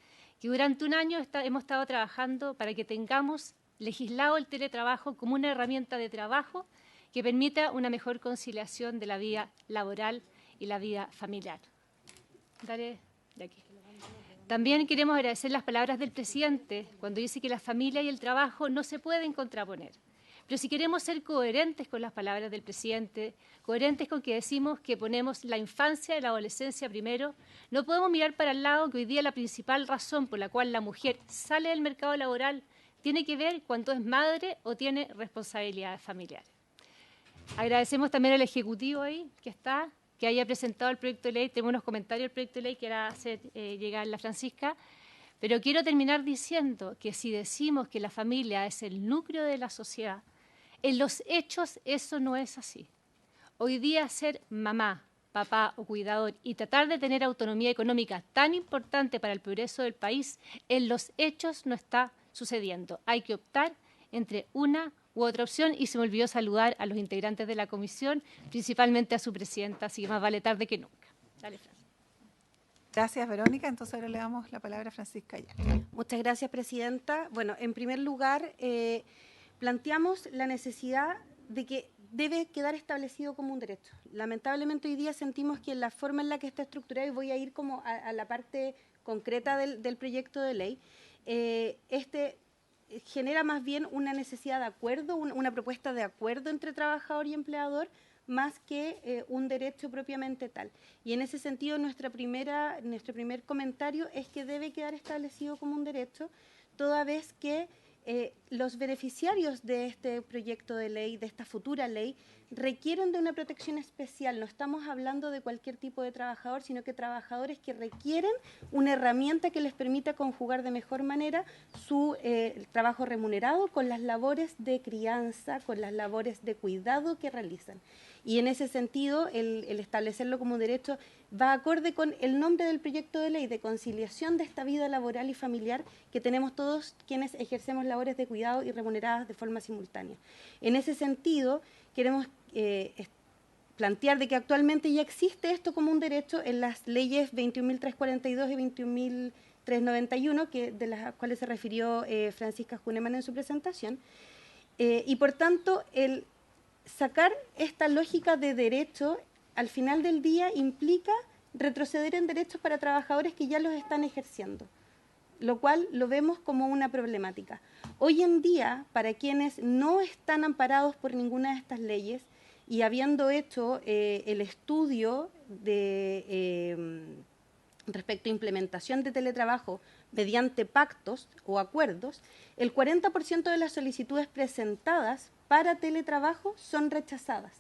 que durante un año hemos estado trabajando para que tengamos legislado el teletrabajo como una herramienta de trabajo que permita una mejor conciliación de la vida laboral y la vida familiar. Dale de aquí. También queremos agradecer las palabras del presidente cuando dice que la familia y el trabajo no se pueden contraponer. Pero si queremos ser coherentes con las palabras del presidente, coherentes con que decimos que ponemos la infancia y la adolescencia primero, no podemos mirar para el lado que hoy día la principal razón por la cual la mujer sale del mercado laboral tiene que ver cuando es madre o tiene responsabilidades familiares. Agradecemos también al Ejecutivo ahí que está, que haya presentado el proyecto de ley. Tengo unos comentarios del proyecto de ley que hará hacer llegar la Francisca. Pero quiero terminar diciendo que si decimos que la familia es el núcleo de la sociedad, en los hechos eso no es así. Hoy día ser mamá, papá o cuidador y tratar de tener autonomía económica tan importante para el progreso del país, en los hechos no está sucediendo. Hay que optar entre una u otra opción y se me olvidó saludar a los integrantes de la comisión, principalmente a su presidenta, así que más vale tarde que nunca. Dale, Fran. Gracias, Verónica. Entonces ahora le damos la palabra a Francisca Ayala. Muchas gracias, presidenta. Bueno, en primer lugar, planteamos la necesidad de que debe quedar establecido como un derecho. Lamentablemente hoy día sentimos que la forma en la que está estructurado, y voy a ir como a la parte concreta del proyecto de ley, genera más bien una necesidad de acuerdo, una propuesta de acuerdo entre trabajador y empleador, más que un derecho propiamente tal. Y en ese sentido, nuestro primer comentario es que debe quedar establecido como un derecho, toda vez que los beneficiarios de este proyecto de ley, de esta futura ley, requieren de una protección especial. No estamos hablando de cualquier tipo de trabajador, sino que trabajadores que requieren una herramienta que les permita conjugar de mejor manera su trabajo remunerado con las labores de crianza, con las labores de cuidado que realizan. Y en ese sentido, el establecerlo como un derecho va acorde con el nombre del proyecto de ley de conciliación de esta vida laboral y familiar que tenemos todos quienes ejercemos labores de cuidado y remuneradas de forma simultánea. En ese sentido, queremos plantear de que actualmente ya existe esto como un derecho en las leyes 21.342 y 21.391, de las cuales se refirió Francisca Huneman en su presentación, y por tanto, el sacar esta lógica de derecho al final del día implica retroceder en derechos para trabajadores que ya los están ejerciendo, lo cual lo vemos como una problemática. Hoy en día, para quienes no están amparados por ninguna de estas leyes y habiendo hecho el estudio respecto a implementación de teletrabajo mediante pactos o acuerdos, el 40% de las solicitudes presentadas para teletrabajo son rechazadas.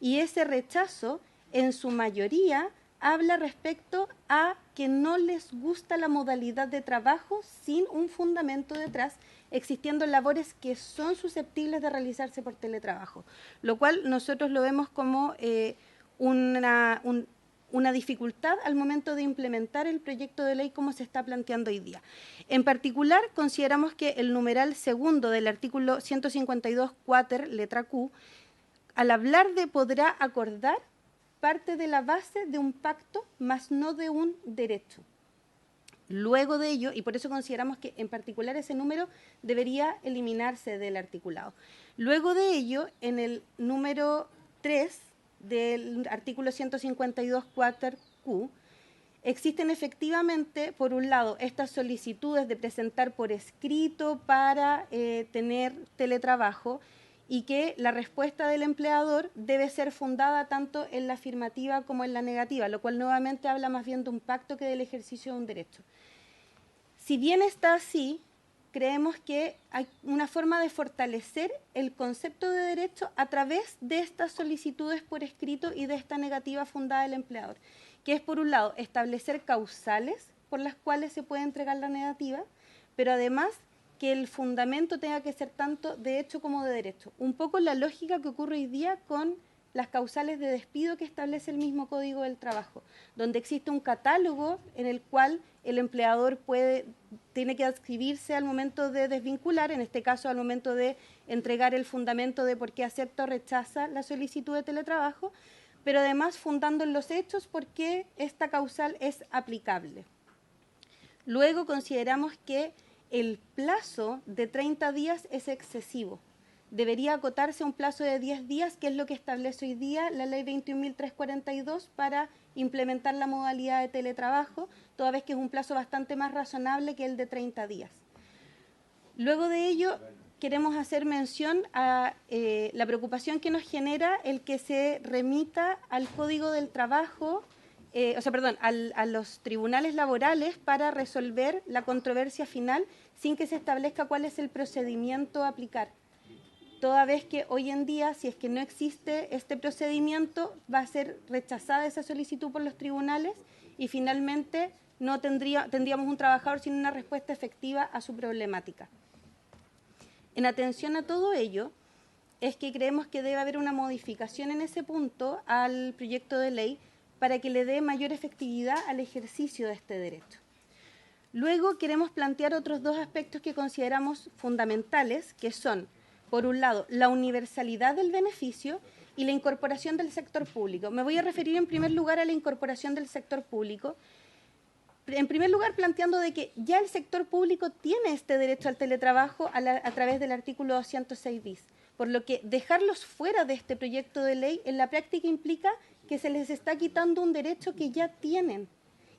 Y ese rechazo, en su mayoría, habla respecto a que no les gusta la modalidad de trabajo sin un fundamento detrás, existiendo labores que son susceptibles de realizarse por teletrabajo, lo cual nosotros lo vemos como una dificultad al momento de implementar el proyecto de ley como se está planteando hoy día. En particular, consideramos que el numeral segundo del artículo 152 cuater, letra Q, al hablar de podrá acordar, parte de la base de un pacto, más no de un derecho. Luego de ello, y por eso consideramos que en particular ese número debería eliminarse del articulado. Luego de ello, en el número 3 del artículo 152 cuarter Q, existen efectivamente, por un lado, estas solicitudes de presentar por escrito para tener teletrabajo, y que la respuesta del empleador debe ser fundada tanto en la afirmativa como en la negativa, lo cual nuevamente habla más bien de un pacto que del ejercicio de un derecho. Si bien está así, creemos que hay una forma de fortalecer el concepto de derecho a través de estas solicitudes por escrito y de esta negativa fundada del empleador, que es, por un lado, establecer causales por las cuales se puede entregar la negativa, pero además que el fundamento tenga que ser tanto de hecho como de derecho. Un poco la lógica que ocurre hoy día con las causales de despido que establece el mismo Código del Trabajo, donde existe un catálogo en el cual el empleador tiene que adscribirse al momento de desvincular, en este caso al momento de entregar el fundamento de por qué acepta o rechaza la solicitud de teletrabajo, pero además fundando en los hechos por qué esta causal es aplicable. Luego consideramos que el plazo de 30 días es excesivo. Debería acotarse a un plazo de 10 días, que es lo que establece hoy día la Ley 21.342 para implementar la modalidad de teletrabajo, toda vez que es un plazo bastante más razonable que el de 30 días. Luego de ello, queremos hacer mención a la preocupación que nos genera el que se remita al Código del Trabajo, a los tribunales laborales para resolver la controversia final sin que se establezca cuál es el procedimiento a aplicar. Toda vez que hoy en día, si es que no existe este procedimiento, va a ser rechazada esa solicitud por los tribunales y finalmente no tendríamos un trabajador sin una respuesta efectiva a su problemática. En atención a todo ello, es que creemos que debe haber una modificación en ese punto al proyecto de ley para que le dé mayor efectividad al ejercicio de este derecho. Luego queremos plantear otros dos aspectos que consideramos fundamentales, que son, por un lado, la universalidad del beneficio y la incorporación del sector público. Me voy a referir en primer lugar a la incorporación del sector público. En primer lugar, planteando de que ya el sector público tiene este derecho al teletrabajo a través del artículo 206 bis, por lo que dejarlos fuera de este proyecto de ley en la práctica implica que se les está quitando un derecho que ya tienen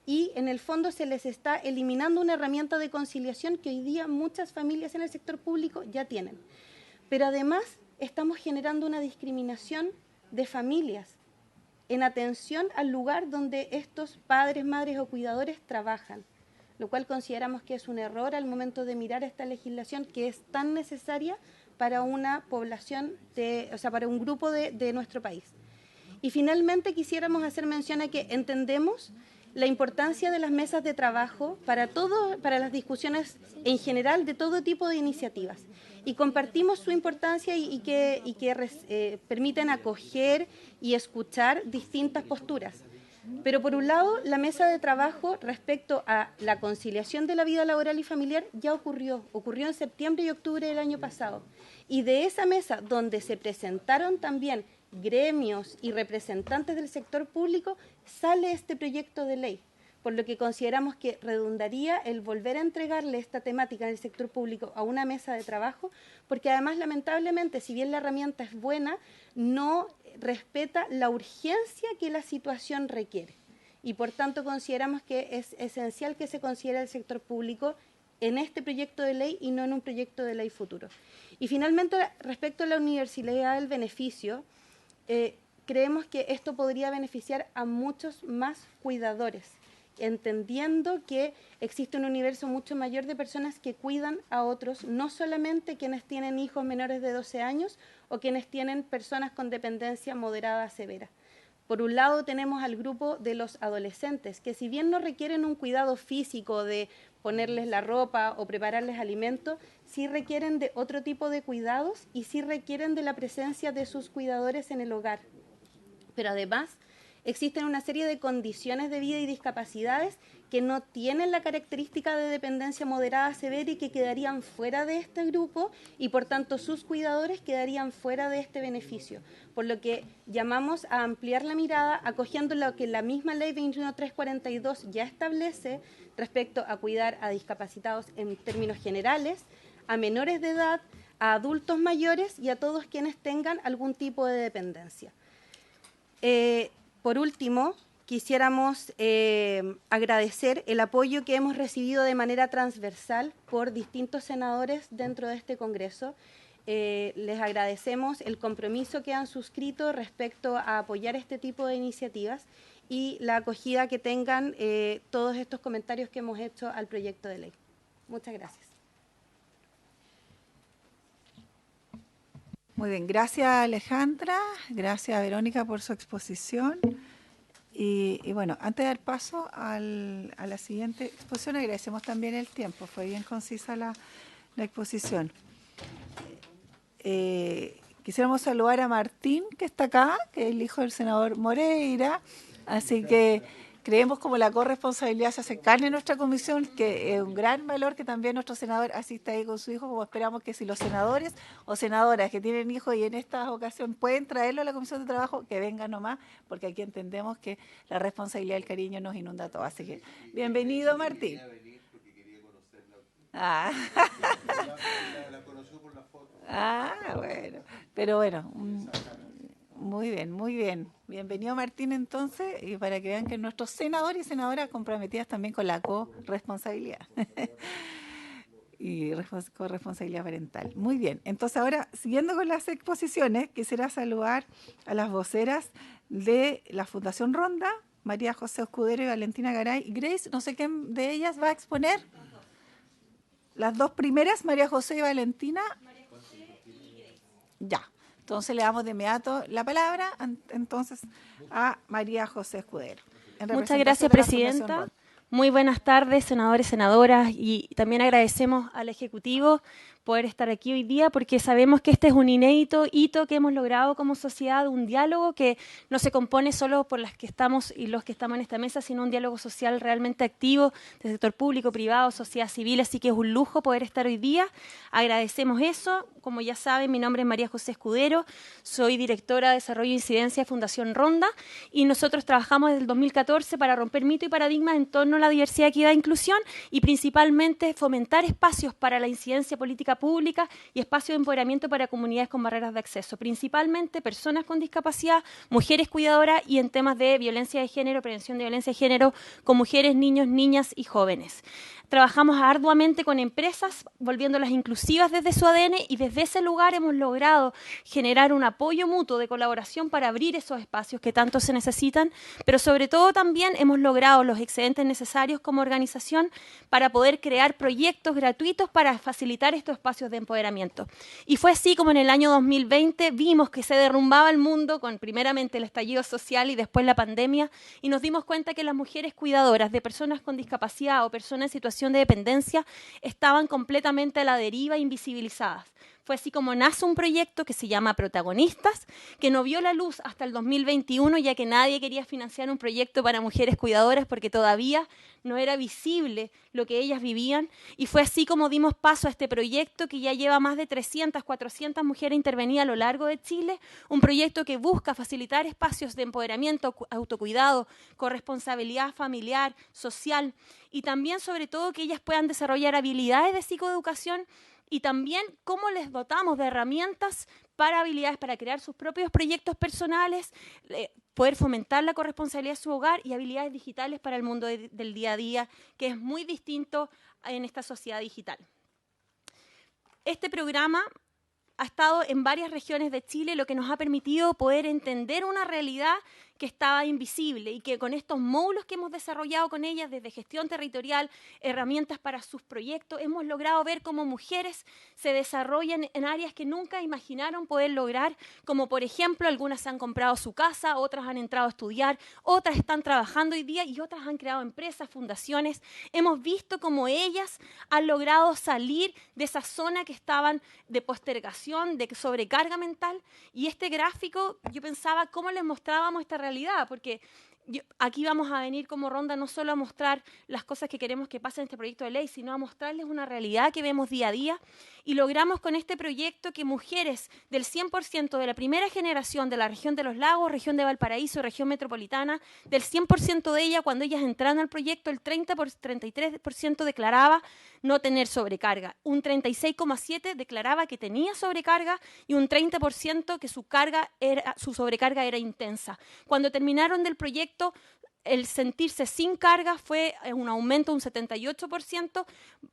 y en el fondo se les está eliminando una herramienta de conciliación que hoy día muchas familias en el sector público ya tienen. Pero además estamos generando una discriminación de familias en atención al lugar donde estos padres, madres o cuidadores trabajan, lo cual consideramos que es un error al momento de mirar esta legislación que es tan necesaria para una población, para un grupo de nuestro país. Y finalmente quisiéramos hacer mención a que entendemos la importancia de las mesas de trabajo para las discusiones en general de todo tipo de iniciativas. Y compartimos su importancia y que permiten acoger y escuchar distintas posturas. Pero por un lado, la mesa de trabajo respecto a la conciliación de la vida laboral y familiar ya ocurrió en septiembre y octubre del año pasado. Y de esa mesa, donde se presentaron también gremios y representantes del sector público, sale este proyecto de ley, por lo que consideramos que redundaría el volver a entregarle esta temática en el sector público a una mesa de trabajo, porque además, lamentablemente, si bien la herramienta es buena, no respeta la urgencia que la situación requiere. Y por tanto consideramos que es esencial que se considere el sector público en este proyecto de ley y no en un proyecto de ley futuro. Y finalmente, respecto a la universalidad del beneficio, creemos que esto podría beneficiar a muchos más cuidadores, entendiendo que existe un universo mucho mayor de personas que cuidan a otros, no solamente quienes tienen hijos menores de 12 años o quienes tienen personas con dependencia moderada a severa. Por un lado tenemos al grupo de los adolescentes, que si bien no requieren un cuidado físico de ponerles la ropa o prepararles alimentos, sí requieren de otro tipo de cuidados y sí requieren de la presencia de sus cuidadores en el hogar. Pero además existen una serie de condiciones de vida y discapacidades que no tienen la característica de dependencia moderada severa y que quedarían fuera de este grupo y por tanto sus cuidadores quedarían fuera de este beneficio. Por lo que llamamos a ampliar la mirada acogiendo lo que la misma ley 21342 ya establece respecto a cuidar a discapacitados en términos generales, a menores de edad, a adultos mayores y a todos quienes tengan algún tipo de dependencia. Por último, quisiéramos agradecer el apoyo que hemos recibido de manera transversal por distintos senadores dentro de este Congreso. Les agradecemos el compromiso que han suscrito respecto a apoyar este tipo de iniciativas y la acogida que tengan todos estos comentarios que hemos hecho al proyecto de ley. Muchas gracias. Muy bien, gracias Alejandra, gracias Verónica por su exposición. Y bueno, antes de dar paso a la siguiente exposición, agradecemos también el tiempo, fue bien concisa la exposición. Quisiéramos saludar a Martín, que está acá, que es el hijo del senador Moreira, así que creemos como la corresponsabilidad se hace carne en nuestra comisión, que es un gran valor que también nuestro senador asista ahí con su hijo, como esperamos que si los senadores o senadoras que tienen hijos y en esta ocasión pueden traerlo a la comisión de trabajo, que vengan nomás, porque aquí entendemos que la responsabilidad y el cariño nos inunda todo. Así que bienvenido, Martín. Ah. Bueno, pero bueno, muy bien, muy bien. Bienvenido Martín entonces, y para que vean que nuestros senadores y senadoras comprometidas también con la corresponsabilidad y corresponsabilidad parental. Muy bien, entonces ahora, siguiendo con las exposiciones, quisiera saludar a las voceras de la Fundación Ronda, María José Escudero y Valentina Garay. Grace, no sé quién de ellas va a exponer. Las dos primeras, María José y Valentina. Ya. Entonces le damos de inmediato la palabra entonces a María José Escudero. Muchas gracias, presidenta. Muy buenas tardes, senadores, senadoras, y también agradecemos al Ejecutivo poder estar aquí hoy día porque sabemos que este es un inédito hito que hemos logrado como sociedad, un diálogo que no se compone solo por las que estamos y los que estamos en esta mesa, sino un diálogo social realmente activo del sector público, privado, sociedad civil, así que es un lujo poder estar hoy día. Agradecemos eso. Como ya saben, mi nombre es María José Escudero, soy directora de Desarrollo e Incidencia de Fundación Ronda y nosotros trabajamos desde el 2014 para romper mitos y paradigmas en torno a la diversidad, equidad e inclusión y principalmente fomentar espacios para la incidencia política pública y espacios de empoderamiento para comunidades con barreras de acceso, principalmente personas con discapacidad, mujeres cuidadoras y en temas de violencia de género, prevención de violencia de género con mujeres, niños, niñas y jóvenes. Trabajamos arduamente con empresas, volviéndolas inclusivas desde su ADN y desde ese lugar hemos logrado generar un apoyo mutuo de colaboración para abrir esos espacios que tanto se necesitan, pero sobre todo también hemos logrado los excedentes necesarios como organización para poder crear proyectos gratuitos para facilitar estos espacios de empoderamiento. Y fue así como en el año 2020 vimos que se derrumbaba el mundo con primeramente el estallido social y después la pandemia y nos dimos cuenta que las mujeres cuidadoras de personas con discapacidad o personas en situación de dependencia estaban completamente a la deriva, invisibilizadas. Fue así como nace un proyecto que se llama Protagonistas, que no vio la luz hasta el 2021, ya que nadie quería financiar un proyecto para mujeres cuidadoras porque todavía no era visible lo que ellas vivían. Y fue así como dimos paso a este proyecto que ya lleva más de 300, 400 mujeres intervenidas a lo largo de Chile, un proyecto que busca facilitar espacios de empoderamiento, autocuidado, corresponsabilidad familiar, social y también sobre todo que ellas puedan desarrollar habilidades de psicoeducación y también cómo les dotamos de herramientas para habilidades para crear sus propios proyectos personales, poder fomentar la corresponsabilidad de su hogar y habilidades digitales para el mundo del día a día, que es muy distinto en esta sociedad digital. Este programa ha estado en varias regiones de Chile, lo que nos ha permitido poder entender una realidad que estaba invisible y que con estos módulos que hemos desarrollado con ellas desde gestión territorial, herramientas para sus proyectos, hemos logrado ver cómo mujeres se desarrollan en áreas que nunca imaginaron poder lograr, como por ejemplo algunas han comprado su casa, otras han entrado a estudiar, otras están trabajando hoy día y otras han creado empresas, fundaciones. Hemos visto cómo ellas han logrado salir de esa zona que estaban de postergación, de sobrecarga mental y este gráfico yo pensaba cómo les mostrábamos esta realidad realidad, porque aquí vamos a venir como ronda no solo a mostrar las cosas que queremos que pasen en este proyecto de ley, sino a mostrarles una realidad que vemos día a día. Y logramos con este proyecto que mujeres del 100% de la primera generación de la región de los lagos, región de Valparaíso, región metropolitana, del 100% de ellas, cuando ellas entraron al proyecto, el 33% declaraba no tener sobrecarga, un 36,7% declaraba que tenía sobrecarga y un 30% que su sobrecarga era intensa. Cuando terminaron del proyecto, el sentirse sin carga fue un aumento de un 78%,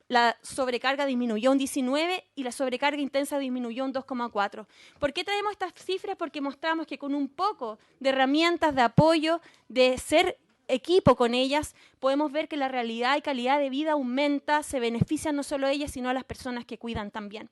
la sobrecarga disminuyó un 19% y la sobrecarga intensa disminuyó un 2,4%. ¿Por qué traemos estas cifras? Porque mostramos que con un poco de herramientas de apoyo, de ser equipo con ellas, podemos ver que la realidad y calidad de vida aumenta, se benefician no solo ellas, sino a las personas que cuidan también.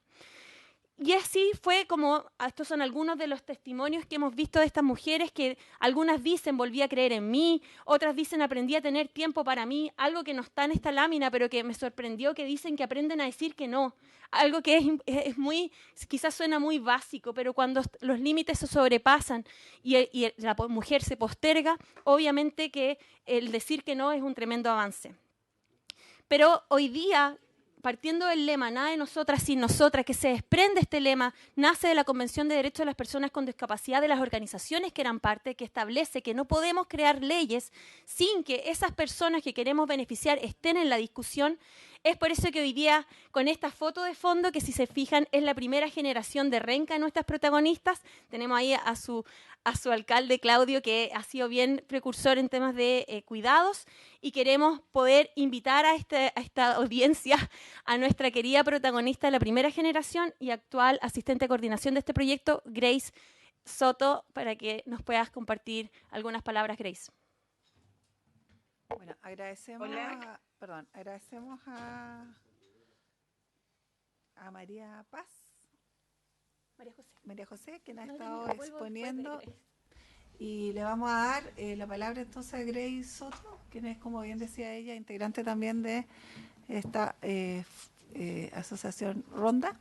Y así fue como, estos son algunos de los testimonios que hemos visto de estas mujeres, que algunas dicen, volví a creer en mí, otras dicen, aprendí a tener tiempo para mí, algo que no está en esta lámina, pero que me sorprendió, que dicen que aprenden a decir que no, algo que es muy, quizás suena muy básico, pero cuando los límites se sobrepasan y la mujer se posterga, obviamente que el decir que no es un tremendo avance. Pero hoy día, partiendo del lema, nada de nosotras sin nosotras, que se desprende este lema, nace de la Convención de Derechos de las Personas con Discapacidad, de las organizaciones que eran parte, que establece que no podemos crear leyes sin que esas personas que queremos beneficiar estén en la discusión. Es por eso que hoy día, con esta foto de fondo, que si se fijan es la primera generación de Renca de nuestras protagonistas, tenemos ahí a su alcalde Claudio, que ha sido bien precursor en temas de cuidados, y queremos poder invitar a esta audiencia a nuestra querida protagonista de la primera generación y actual asistente de coordinación de este proyecto, Grace Soto, para que nos puedas compartir algunas palabras, Grace. Bueno, agradecemos a María Paz. María José, quien ha estado exponiendo, y le vamos a dar la palabra entonces a Grace Soto, quien es, como bien decía ella, integrante también de esta asociación Ronda,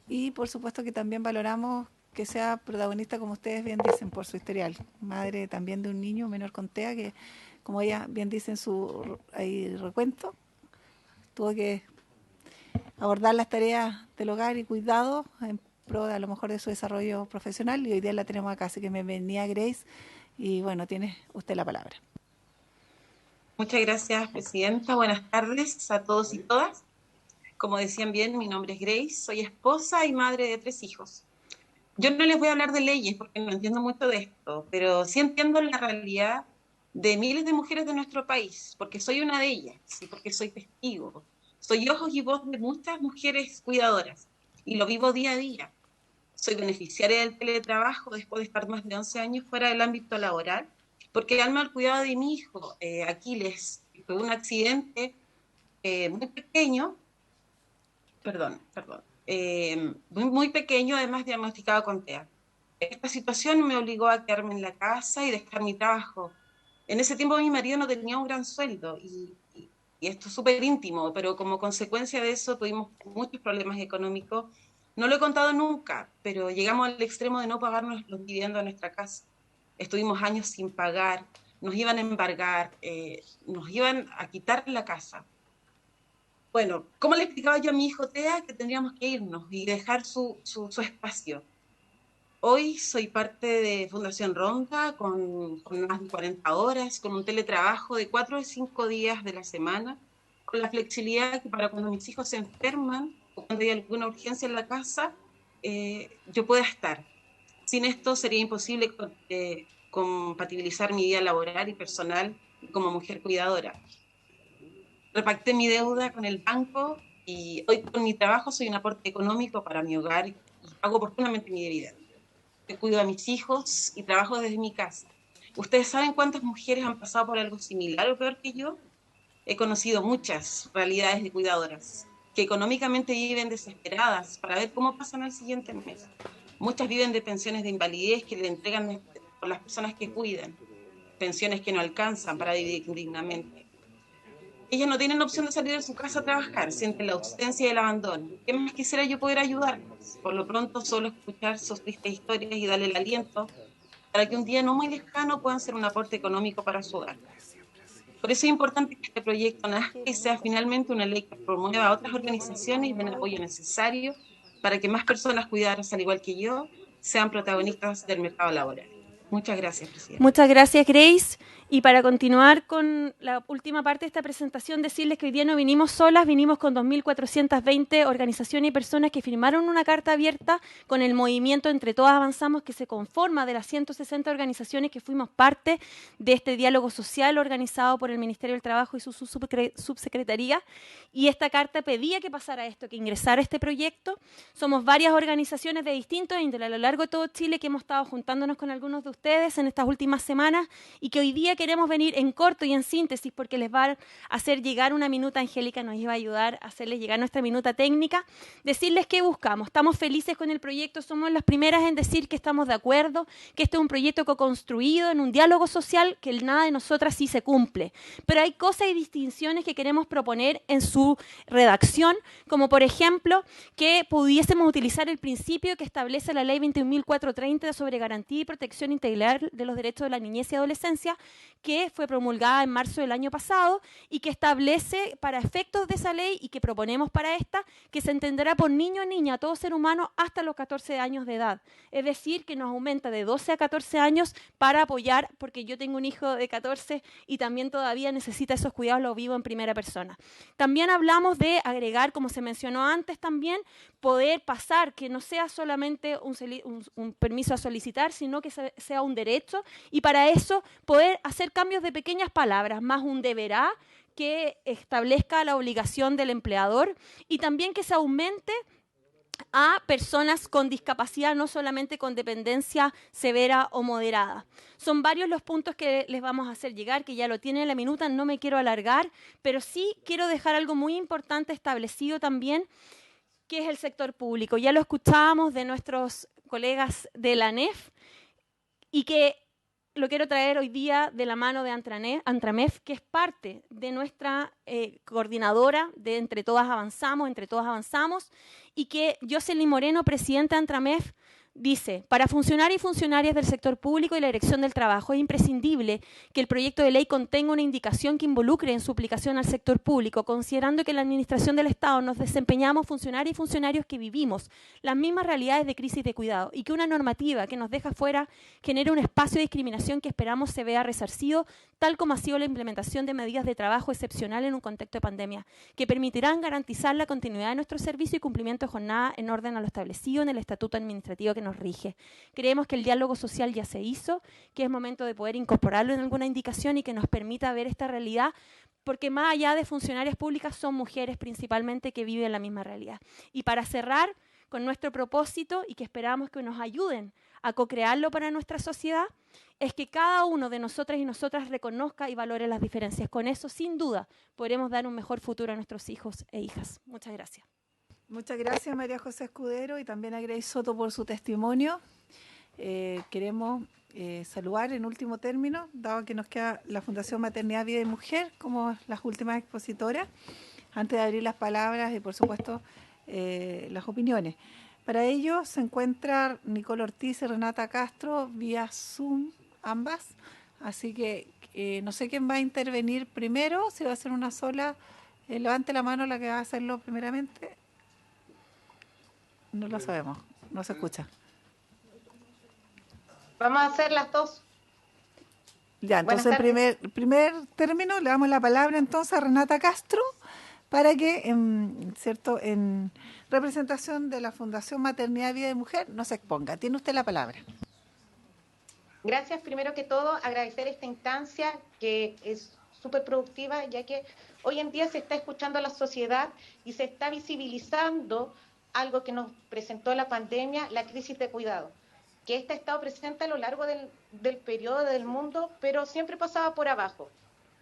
y por supuesto que también valoramos que sea protagonista, como ustedes bien dicen, por su historial, madre también de un niño menor con TEA, que como ella bien dice en su recuento, tuvo que abordar las tareas del hogar y cuidado en pro de, a lo mejor, de su desarrollo profesional, y hoy día la tenemos acá, así que bienvenida, Grace, y bueno, tiene usted la palabra. Muchas gracias, presidenta. Buenas tardes a todos y todas. Como decían bien, mi nombre es Grace, soy esposa y madre de 3 hijos. Yo no les voy a hablar de leyes porque no entiendo mucho de esto, pero sí entiendo la realidad de miles de mujeres de nuestro país, porque soy una de ellas, y porque soy testigo. Soy ojos y voz de muchas mujeres cuidadoras, y lo vivo día a día. Soy beneficiaria del teletrabajo después de estar más de 11 años fuera del ámbito laboral, porque al mal cuidado de mi hijo, Aquiles, fue un accidente muy pequeño, muy pequeño, además diagnosticado con TEA. Esta situación me obligó a quedarme en la casa y dejar mi trabajo. En ese tiempo mi marido no tenía un gran sueldo y esto es súper íntimo, pero como consecuencia de eso tuvimos muchos problemas económicos. No lo he contado nunca, pero llegamos al extremo de no pagarnos los dividendos de nuestra casa. Estuvimos años sin pagar, nos iban a embargar, nos iban a quitar la casa. Bueno, ¿cómo le explicaba yo a mi hijo TEA que tendríamos que irnos y dejar su espacio? Hoy soy parte de Fundación Ronda con más de 40 horas, con un teletrabajo de 4 o 5 días de la semana, con la flexibilidad que para cuando mis hijos se enferman o cuando hay alguna urgencia en la casa, yo pueda estar. Sin esto sería imposible compatibilizar mi vida laboral y personal como mujer cuidadora. Repacté mi deuda con el banco y hoy con mi trabajo soy un aporte económico para mi hogar y pago oportunamente mi dividendo. Yo cuido a mis hijos y trabajo desde mi casa. ¿Ustedes saben cuántas mujeres han pasado por algo similar o peor que yo? He conocido muchas realidades de cuidadoras que económicamente viven desesperadas para ver cómo pasan al siguiente mes. Muchas viven de pensiones de invalidez que le entregan por las personas que cuidan, pensiones que no alcanzan para vivir dignamente. Ellas no tienen opción de salir de su casa a trabajar, sienten la ausencia y el abandono. ¿Qué más quisiera yo poder ayudarles? Por lo pronto, solo escuchar sus tristes historias y darle el aliento para que un día no muy lejano puedan ser un aporte económico para su hogar. Por eso es importante que este proyecto nazca y sea finalmente una ley que promueva a otras organizaciones y den el apoyo necesario para que más personas cuidadoras, al igual que yo, sean protagonistas del mercado laboral. Muchas gracias, Presidenta. Muchas gracias, Grace. Y para continuar con la última parte de esta presentación, decirles que hoy día no vinimos solas, vinimos con 2.420 organizaciones y personas que firmaron una carta abierta con el movimiento Entre Todas Avanzamos, que se conforma de las 160 organizaciones que fuimos parte de este diálogo social organizado por el Ministerio del Trabajo y su subsecretaría. Y esta carta pedía que pasara esto, que ingresara este proyecto. Somos varias organizaciones de distintos índoles a lo largo de todo Chile que hemos estado juntándonos con algunos de ustedes en estas últimas semanas y que hoy día queremos venir en corto y en síntesis porque les va a hacer llegar una minuta. Angélica nos iba a ayudar a hacerles llegar nuestra minuta técnica, decirles qué buscamos. Estamos felices con el proyecto, somos las primeras en decir que estamos de acuerdo, que este es un proyecto co-construido en un diálogo social, que nada de nosotras sí se cumple. Pero hay cosas y distinciones que queremos proponer en su redacción, como por ejemplo que pudiésemos utilizar el principio que establece la Ley 21.430 sobre garantía y protección integral de los derechos de la niñez y adolescencia, que fue promulgada en marzo del año pasado y que establece para efectos de esa ley y que proponemos para esta, que se entenderá por niño o niña, todo ser humano hasta los 14 años de edad. Es decir, que nos aumenta de 12 a 14 años para apoyar, porque yo tengo un hijo de 14 y también todavía necesita esos cuidados, lo vivo en primera persona. También hablamos de agregar, como se mencionó antes también, poder pasar, que no sea solamente un permiso a solicitar, sino que sea un derecho, y para eso poder hacer cambios de pequeñas palabras, más un deberá, que establezca la obligación del empleador, y también que se aumente a personas con discapacidad, no solamente con dependencia severa o moderada. Son varios los puntos que les vamos a hacer llegar, que ya lo tienen en la minuta, no me quiero alargar, pero sí quiero dejar algo muy importante establecido también, que es el sector público. Ya lo escuchábamos de nuestros colegas de la ANEF y que lo quiero traer hoy día de la mano de Antramef, que es parte de nuestra coordinadora de Entre Todas Avanzamos, y que Jocelyn Moreno, presidenta de Antramef, dice: para funcionarios y funcionarias del sector público y la dirección del trabajo es imprescindible que el proyecto de ley contenga una indicación que involucre en su aplicación al sector público, considerando que en la administración del Estado nos desempeñamos funcionarios y funcionarios que vivimos las mismas realidades de crisis de cuidado, y que una normativa que nos deja fuera genera un espacio de discriminación que esperamos se vea resarcido, tal como ha sido la implementación de medidas de trabajo excepcional en un contexto de pandemia, que permitirán garantizar la continuidad de nuestro servicio y cumplimiento de jornada en orden a lo establecido en el estatuto administrativo que nos rige. Creemos que el diálogo social ya se hizo, que es momento de poder incorporarlo en alguna indicación y que nos permita ver esta realidad, porque más allá de funcionarias públicas son mujeres principalmente que viven la misma realidad. Y para cerrar con nuestro propósito, y que esperamos que nos ayuden a co-crearlo para nuestra sociedad, es que cada uno de nosotras y nosotras reconozca y valore las diferencias. Con eso, sin duda, podremos dar un mejor futuro a nuestros hijos e hijas. Muchas gracias. Muchas gracias, María José Escudero, y también a Grace Soto por su testimonio. Queremos saludar en último término, dado que nos queda la Fundación Maternidad, Vida y Mujer como las últimas expositoras, antes de abrir las palabras y, por supuesto, las opiniones. Para ello se encuentra Nicole Ortiz y Renata Castro vía Zoom, ambas. Así que no sé quién va a intervenir primero, si va a ser una sola. Levante la mano la que va a hacerlo primeramente. No lo sabemos, no se escucha. Vamos a hacer las dos. Ya, entonces en primer término le damos la palabra entonces a Renata Castro para que, en representación de la Fundación Maternidad, Vida y Mujer, nos exponga. Tiene usted la palabra. Gracias. Primero que todo, agradecer esta instancia que es súper productiva, ya que hoy en día se está escuchando a la sociedad y se está visibilizando algo que nos presentó la pandemia, la crisis de cuidado, que esta ha estado presente a lo largo del periodo del mundo, pero siempre pasaba por abajo.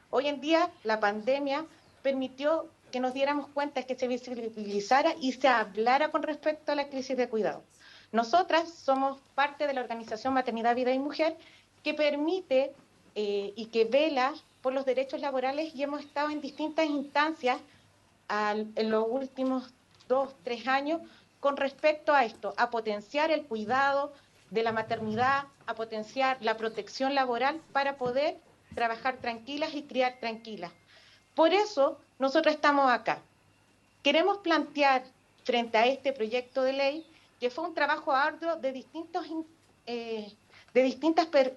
Hoy en día la pandemia permitió que nos diéramos cuenta, que se visibilizara y se hablara con respecto a la crisis de cuidado. Nosotras somos parte de la organización Maternidad, Vida y Mujer, que permite y que vela por los derechos laborales, y hemos estado en distintas instancias en los últimos 2-3 años con respecto a esto, a potenciar el cuidado de la maternidad, a potenciar la protección laboral para poder trabajar tranquilas y criar tranquilas. Por eso nosotros estamos acá. Queremos plantear frente a este proyecto de ley, que fue un trabajo arduo de distintas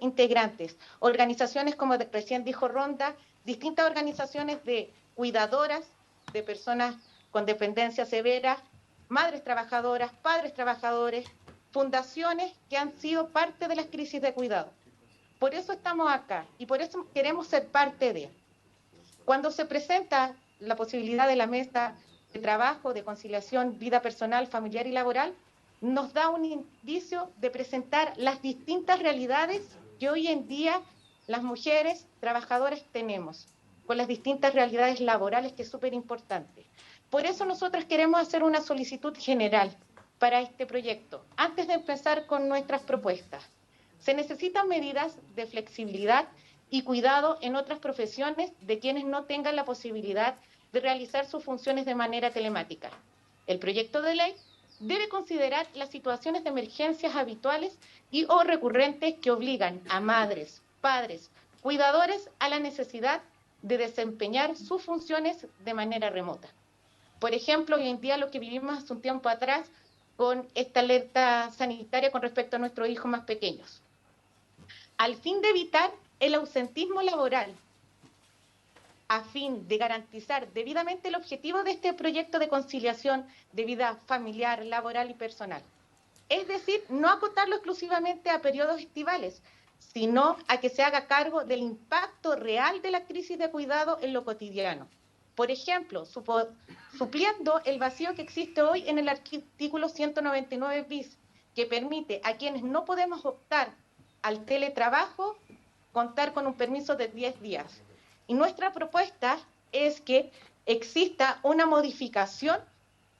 integrantes, organizaciones como recién dijo Ronda, distintas organizaciones de cuidadoras, de personas con dependencia severa, madres trabajadoras, padres trabajadores, fundaciones que han sido parte de las crisis de cuidado. Por eso estamos acá y por eso queremos ser parte de. Cuando se presenta la posibilidad de la mesa de trabajo, de conciliación, vida personal, familiar y laboral, nos da un indicio de presentar las distintas realidades que hoy en día las mujeres trabajadoras tenemos, con las distintas realidades laborales, que es súper importante. Por eso nosotros queremos hacer una solicitud general para este proyecto. Antes de empezar con nuestras propuestas, se necesitan medidas de flexibilidad y cuidado en otras profesiones de quienes no tengan la posibilidad de realizar sus funciones de manera telemática. El proyecto de ley debe considerar las situaciones de emergencias habituales y o recurrentes que obligan a madres, padres, cuidadores a la necesidad de desempeñar sus funciones de manera remota. Por ejemplo, hoy en día lo que vivimos hace un tiempo atrás con esta alerta sanitaria con respecto a nuestros hijos más pequeños. Al fin de evitar el ausentismo laboral, a fin de garantizar debidamente el objetivo de este proyecto de conciliación de vida familiar, laboral y personal. Es decir, no acotarlo exclusivamente a periodos estivales, sino a que se haga cargo del impacto real de la crisis de cuidado en lo cotidiano. Por ejemplo, supliendo el vacío que existe hoy en el artículo 199 bis, que permite a quienes no podemos optar al teletrabajo contar con un permiso de 10 días. Y nuestra propuesta es que exista una modificación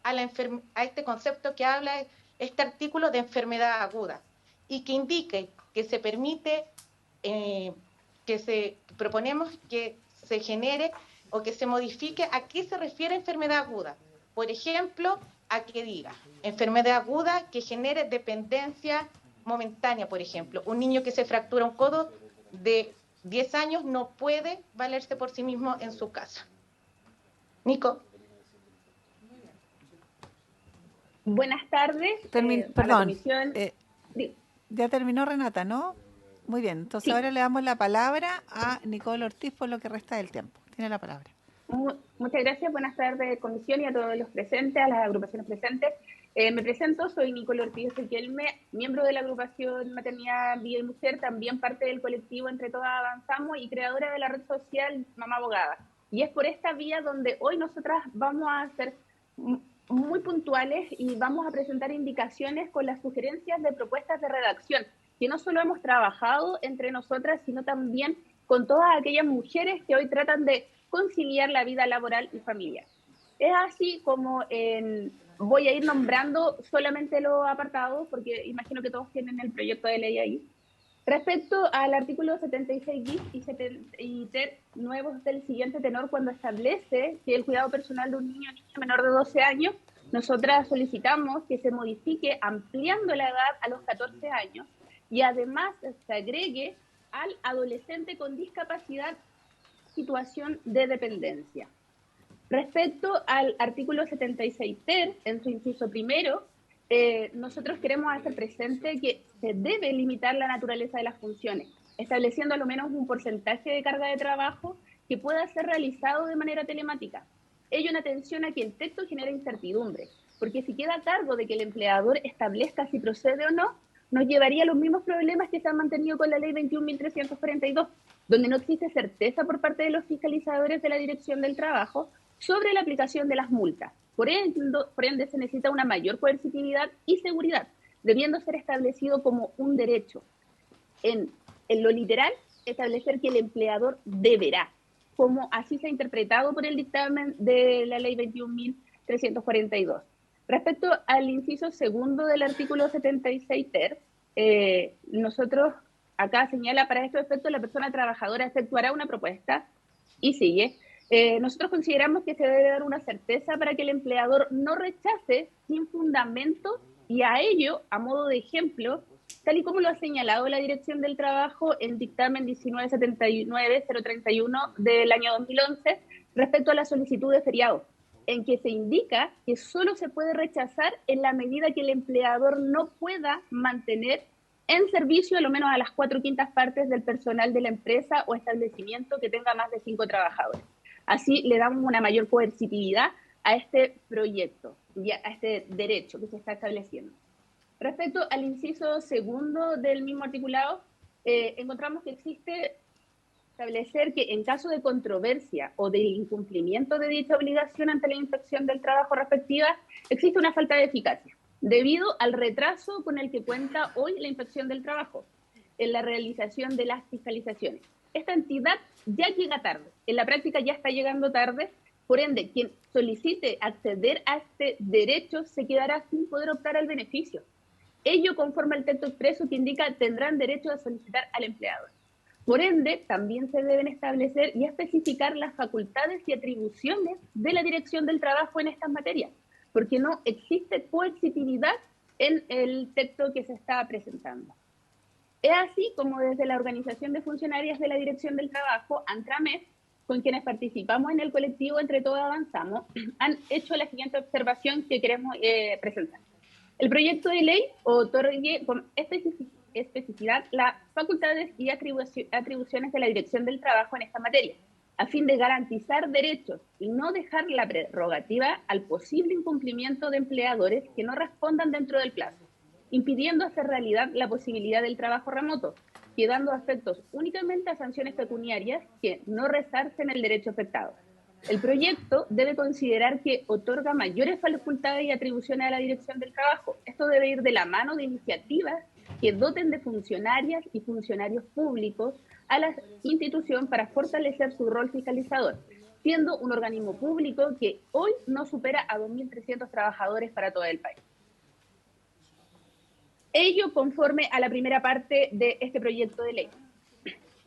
a este concepto que habla este artículo de enfermedad aguda y que indique que se permite, proponemos que se genere o que se modifique a qué se refiere enfermedad aguda. Por ejemplo, a que diga enfermedad aguda que genere dependencia momentánea, por ejemplo. Un niño que se fractura un codo de 10 años no puede valerse por sí mismo en su casa. Nico. Buenas tardes. Perdón, ya terminó Renata, ¿no? Muy bien, entonces ahora le damos la palabra a Nicole Ortiz por lo que resta del tiempo. Tiene la palabra. Muchas gracias, buenas tardes comisión y a todos los presentes, a las agrupaciones presentes. Me presento, soy Nicole Ortiz Ezequielme, miembro de la agrupación Maternidad, Vida y Mujer, también parte del colectivo Entre Todas Avanzamos y creadora de la red social Mamá Abogada. Y es por esta vía donde hoy nosotras vamos a ser muy puntuales y vamos a presentar indicaciones con las sugerencias de propuestas de redacción, que no solo hemos trabajado entre nosotras, sino también con todas aquellas mujeres que hoy tratan de conciliar la vida laboral y familiar. Es así como voy a ir nombrando solamente los apartados, porque imagino que todos tienen el proyecto de ley ahí. Respecto al artículo 76 bis y ter nuevos del siguiente tenor, cuando establece que el cuidado personal de un niño o niña menor de 12 años, nosotras solicitamos que se modifique ampliando la edad a los 14 años y además se agregue al adolescente con discapacidad situación de dependencia. Respecto al artículo 76 ter, en su inciso primero, nosotros queremos hacer presente que se debe limitar la naturaleza de las funciones, estableciendo al menos un porcentaje de carga de trabajo que pueda ser realizado de manera telemática. Ello en atención a que el texto genera incertidumbre, porque si queda a cargo de que el empleador establezca si procede o no, nos llevaría a los mismos problemas que se han mantenido con la ley 21.342, donde no existe certeza por parte de los fiscalizadores de la Dirección del Trabajo sobre la aplicación de las multas. Por ende, se necesita una mayor coercitividad y seguridad, debiendo ser establecido como un derecho. En lo literal, establecer que el empleador deberá, como así se ha interpretado por el dictamen de la ley 21.342. Respecto al inciso segundo del artículo 76 ter, nosotros acá señala para estos efectos la persona trabajadora efectuará una propuesta y sigue. Nosotros consideramos que se debe dar una certeza para que el empleador no rechace sin fundamento y a ello, a modo de ejemplo, tal y como lo ha señalado la Dirección del Trabajo en dictamen 1979-031 del año 2011 respecto a la solicitud de feriado, en que se indica que solo se puede rechazar en la medida que el empleador no pueda mantener en servicio a lo menos a las 4/5 partes del personal de la empresa o establecimiento que tenga más de 5 trabajadores. Así le damos una mayor coercitividad a este proyecto y a este derecho que se está estableciendo. Respecto al inciso segundo del mismo articulado, encontramos que existe establecer que en caso de controversia o de incumplimiento de dicha obligación ante la inspección del trabajo respectiva, existe una falta de eficacia, debido al retraso con el que cuenta hoy la inspección del trabajo en la realización de las fiscalizaciones. Esta entidad ya llega tarde, en la práctica ya está llegando tarde, por ende, quien solicite acceder a este derecho se quedará sin poder optar al beneficio. Ello conforme al texto expreso que indica tendrán derecho a solicitar al empleador. Por ende, también se deben establecer y especificar las facultades y atribuciones de la Dirección del Trabajo en estas materias, porque no existe coercitividad en el texto que se está presentando. Es así como desde la Organización de Funcionarias de la Dirección del Trabajo, ANTRAMES, con quienes participamos en el colectivo Entre Todos Avanzamos, han hecho la siguiente observación que queremos presentar. El proyecto de ley otorgue con especificidad las facultades y atribuciones de la Dirección del Trabajo en esta materia, a fin de garantizar derechos y no dejar la prerrogativa al posible incumplimiento de empleadores que no respondan dentro del plazo, impidiendo hacer realidad la posibilidad del trabajo remoto, quedando afectos únicamente a sanciones pecuniarias que no resarcen el derecho afectado. El proyecto debe considerar que otorga mayores facultades y atribuciones a la Dirección del Trabajo. Esto debe ir de la mano de iniciativas que doten de funcionarias y funcionarios públicos a la institución para fortalecer su rol fiscalizador, siendo un organismo público que hoy no supera a 2.300 trabajadores para todo el país. Ello conforme a la primera parte de este proyecto de ley.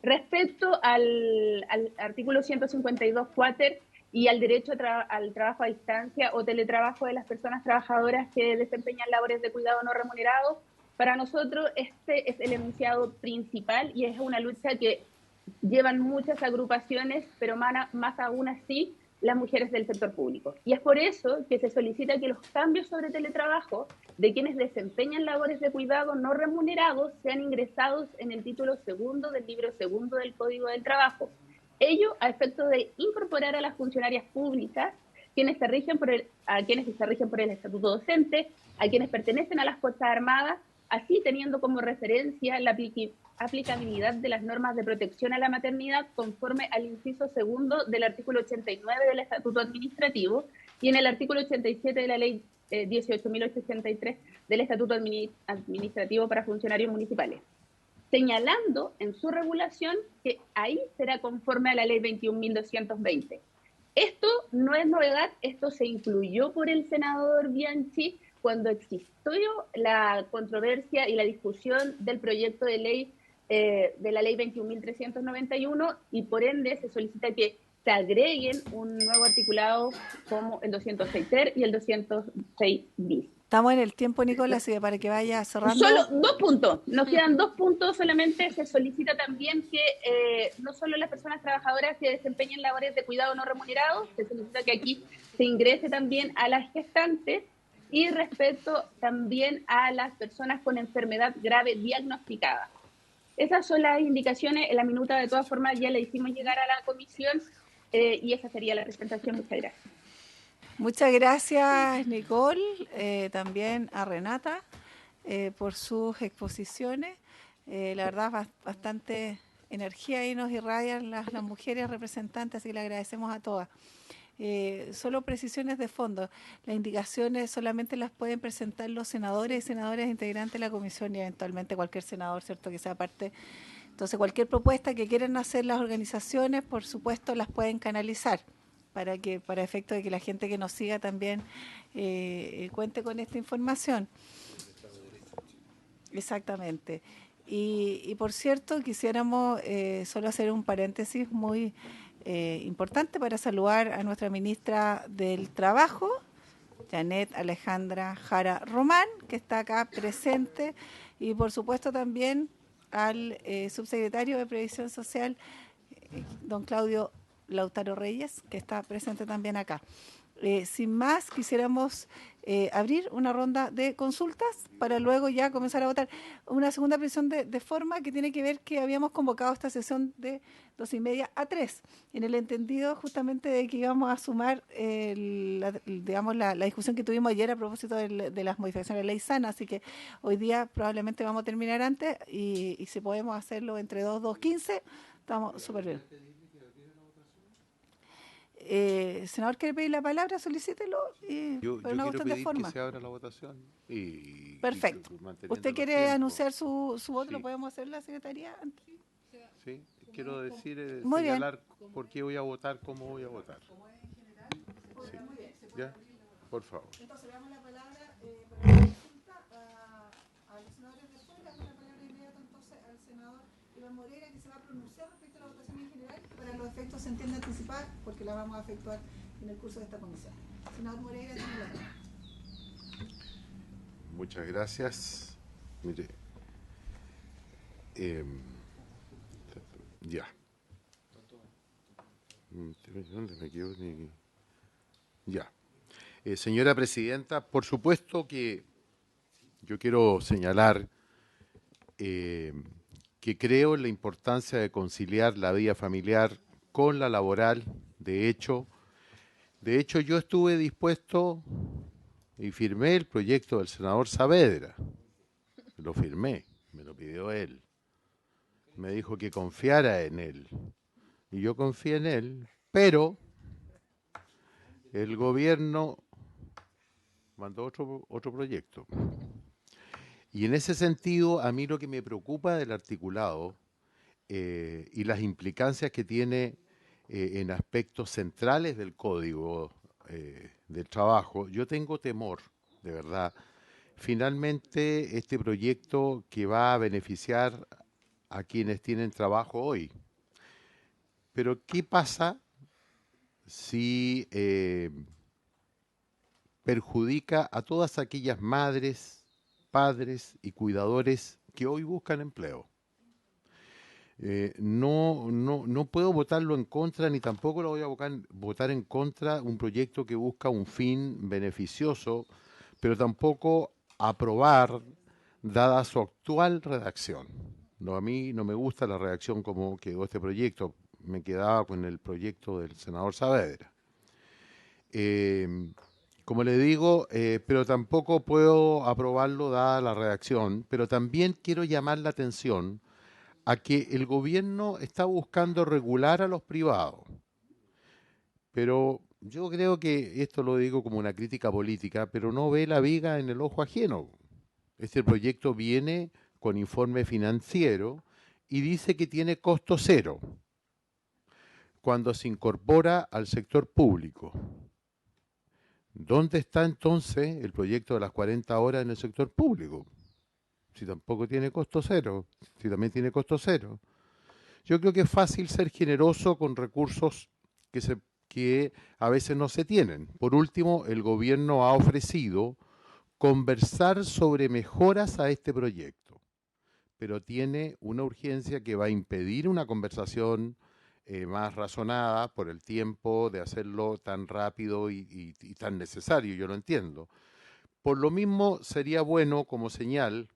Respecto al artículo 152 cuáter y al derecho al trabajo a distancia o teletrabajo de las personas trabajadoras que desempeñan labores de cuidado no remunerados, para nosotros este es el enunciado principal y es una lucha que llevan muchas agrupaciones, pero más aún así las mujeres del sector público. Y es por eso que se solicita que los cambios sobre teletrabajo de quienes desempeñan labores de cuidado no remunerados sean ingresados en el título segundo del libro segundo del Código del Trabajo. Ello a efecto de incorporar a las funcionarias públicas a quienes se rigen por el estatuto docente, a quienes pertenecen a las Fuerzas Armadas, así teniendo como referencia la aplicabilidad de las normas de protección a la maternidad conforme al inciso segundo del artículo 89 del Estatuto Administrativo y en el artículo 87 de la Ley 18.863 del Estatuto Administrativo para Funcionarios Municipales, señalando en su regulación que ahí será conforme a la Ley 21.220. Esto no es novedad, esto se incluyó por el senador Bianchi cuando existió la controversia y la discusión del proyecto de ley de la Ley 21.391 y por ende se solicita que se agreguen un nuevo articulado como el 206 ter y el 206 bis. Estamos en el tiempo, Nicolás, y para que vaya cerrando. Solo 2 puntos, nos quedan 2 puntos solamente. Se solicita también que no solo las personas trabajadoras que desempeñen labores de cuidado no remunerados, se solicita que aquí se ingrese también a las gestantes y respecto también a las personas con enfermedad grave diagnosticada. Esas son las indicaciones. En la minuta, de todas formas, ya le hicimos llegar a la comisión y esa sería la presentación. Muchas gracias. Muchas gracias, Nicole, también a Renata por sus exposiciones. La verdad, bastante energía ahí nos irradian las mujeres representantes, así que le agradecemos a todas. Solo precisiones de fondo. Las indicaciones solamente las pueden presentar los senadores y senadoras integrantes de la comisión y eventualmente cualquier senador, ¿cierto?, que sea parte. Entonces, cualquier propuesta que quieran hacer las organizaciones, por supuesto, las pueden canalizar para efecto de que la gente que nos siga también cuente con esta información. Exactamente. Y por cierto, quisiéramos solo hacer un paréntesis muy importante para saludar a nuestra ministra del Trabajo, Janet Alejandra Jara Román, que está acá presente. y por supuesto también al subsecretario de Previsión Social, don Claudio Lautaro Reyes, que está presente también acá. Sin más, quisiéramos abrir una ronda de consultas para luego ya comenzar a votar. Una segunda presión de forma que tiene que ver que habíamos convocado esta sesión de 2:30 a 3, en el entendido justamente de que íbamos a sumar la discusión que tuvimos ayer a propósito de las modificaciones de la ley sana, así que hoy día probablemente vamos a terminar antes y si podemos hacerlo entre 2:15, estamos súper bien. Senador, ¿quiere pedir la palabra? Solicítelo. Yo una quiero pedir de forma. que se abra la votación. Perfecto. ¿Usted quiere anunciar su voto? Sí. ¿Lo podemos hacer la Secretaría? Sí, quiero decir, muy señalar bien. Por qué voy a votar, cómo voy a votar. Sí. ¿Ya? Por favor. Entonces, le damos la palabra para la consulta a los senadores de fuera, con la palabra inmediata entonces al senador Iván Moreira, que se va a pronunciar respecto a la votación en general. Para los efectos se entiende anticipar, porque la vamos a efectuar en el curso de esta comisión. Senador Moreira, tiene la palabra. Muchas gracias. Mire, ya. ¿Dónde me quedo? Ya. Señora Presidenta, por supuesto que yo quiero señalar que creo en la importancia de conciliar la vida familiar con la laboral. De hecho, yo estuve dispuesto y firmé el proyecto del senador Saavedra. Lo firmé, me lo pidió él. Me dijo que confiara en él. Y yo confié en él, pero el gobierno mandó otro proyecto. Y en ese sentido, a mí lo que me preocupa del articulado y las implicancias que tiene en aspectos centrales del Código del Trabajo, yo tengo temor, de verdad. Finalmente, este proyecto que va a beneficiar a quienes tienen trabajo hoy. Pero, ¿qué pasa si perjudica a todas aquellas madres, padres y cuidadores que hoy buscan empleo? No puedo votarlo en contra, ni tampoco lo voy a votar en contra un proyecto que busca un fin beneficioso, pero tampoco aprobar, dada su actual redacción. No, a mí no me gusta la redacción como quedó este proyecto, me quedaba con el proyecto del senador Saavedra. Como le digo, pero tampoco puedo aprobarlo dada la redacción, pero también quiero llamar la atención a que el gobierno está buscando regular a los privados. Pero yo creo que esto lo digo como una crítica política, pero no ve la viga en el ojo ajeno. Este proyecto viene con informe financiero y dice que tiene costo cero cuando se incorpora al sector público. ¿Dónde está entonces el proyecto de las 40 horas en el sector público? Si tampoco tiene costo cero, si también tiene costo cero. Yo creo que es fácil ser generoso con recursos que a veces no se tienen. Por último, el gobierno ha ofrecido conversar sobre mejoras a este proyecto, pero tiene una urgencia que va a impedir una conversación más razonada por el tiempo de hacerlo tan rápido y tan necesario, yo lo entiendo. Por lo mismo, sería bueno como señal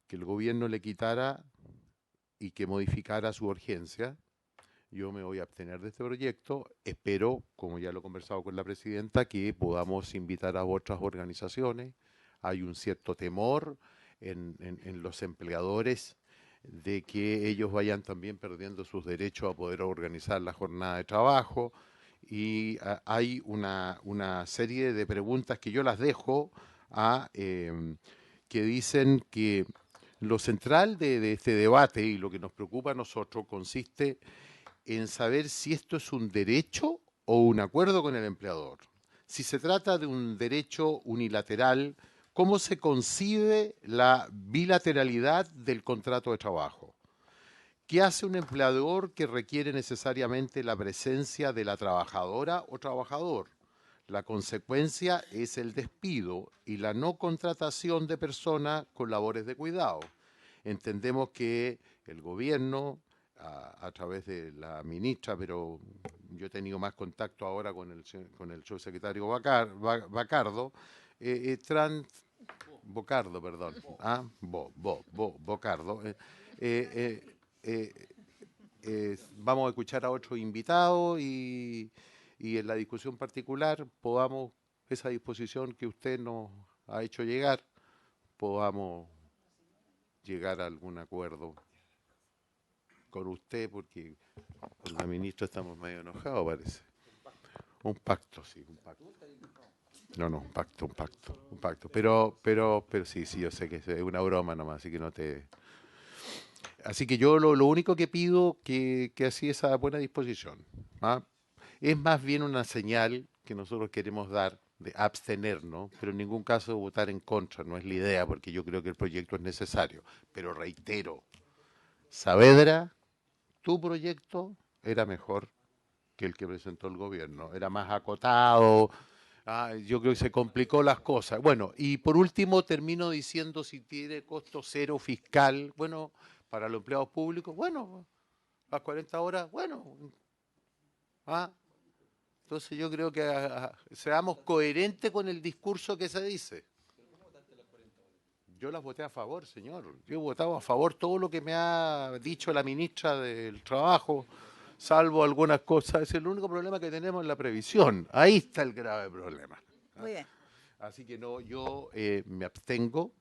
que el gobierno le quitara y que modificara su urgencia. Yo me voy a abstener de este proyecto. Espero, como ya lo he conversado con la presidenta, que podamos invitar a otras organizaciones. Hay un cierto temor en los empleadores de que ellos vayan también perdiendo sus derechos a poder organizar la jornada de trabajo. Y hay una serie de preguntas que yo las dejo que dicen que lo central de este debate y lo que nos preocupa a nosotros consiste en saber si esto es un derecho o un acuerdo con el empleador. Si se trata de un derecho unilateral, ¿cómo se concibe la bilateralidad del contrato de trabajo? ¿Qué hace un empleador que requiere necesariamente la presencia de la trabajadora o trabajador? La consecuencia es el despido y la no contratación de personas con labores de cuidado. Entendemos que el gobierno, a través de la ministra, pero yo he tenido más contacto ahora con el subsecretario Bocardo, Bocardo. Vamos a escuchar a otro invitado y en la discusión particular podamos, esa disposición que usted nos ha hecho llegar, podamos llegar a algún acuerdo con usted, porque con la ministra estamos medio enojados, parece. Un pacto, sí, un pacto. No, un pacto. Pero sí, yo sé que es una broma nomás, así que no te... Así que yo lo único que pido que así esa buena disposición, ¿ah? Es más bien una señal que nosotros queremos dar de abstenernos, pero en ningún caso votar en contra, no es la idea, porque yo creo que el proyecto es necesario. Pero reitero, Saavedra, tu proyecto era mejor que el que presentó el gobierno, era más acotado, yo creo que se complicó las cosas. Bueno, y por último termino diciendo si tiene costo cero fiscal, bueno, para los empleados públicos, bueno, las 40 horas, bueno, entonces yo creo que seamos coherentes con el discurso que se dice. Yo las voté a favor, señor. Yo he votado a favor todo lo que me ha dicho la ministra del Trabajo, salvo algunas cosas. Es el único problema que tenemos en la previsión. Ahí está el grave problema. Muy bien. Así que no, yo me abstengo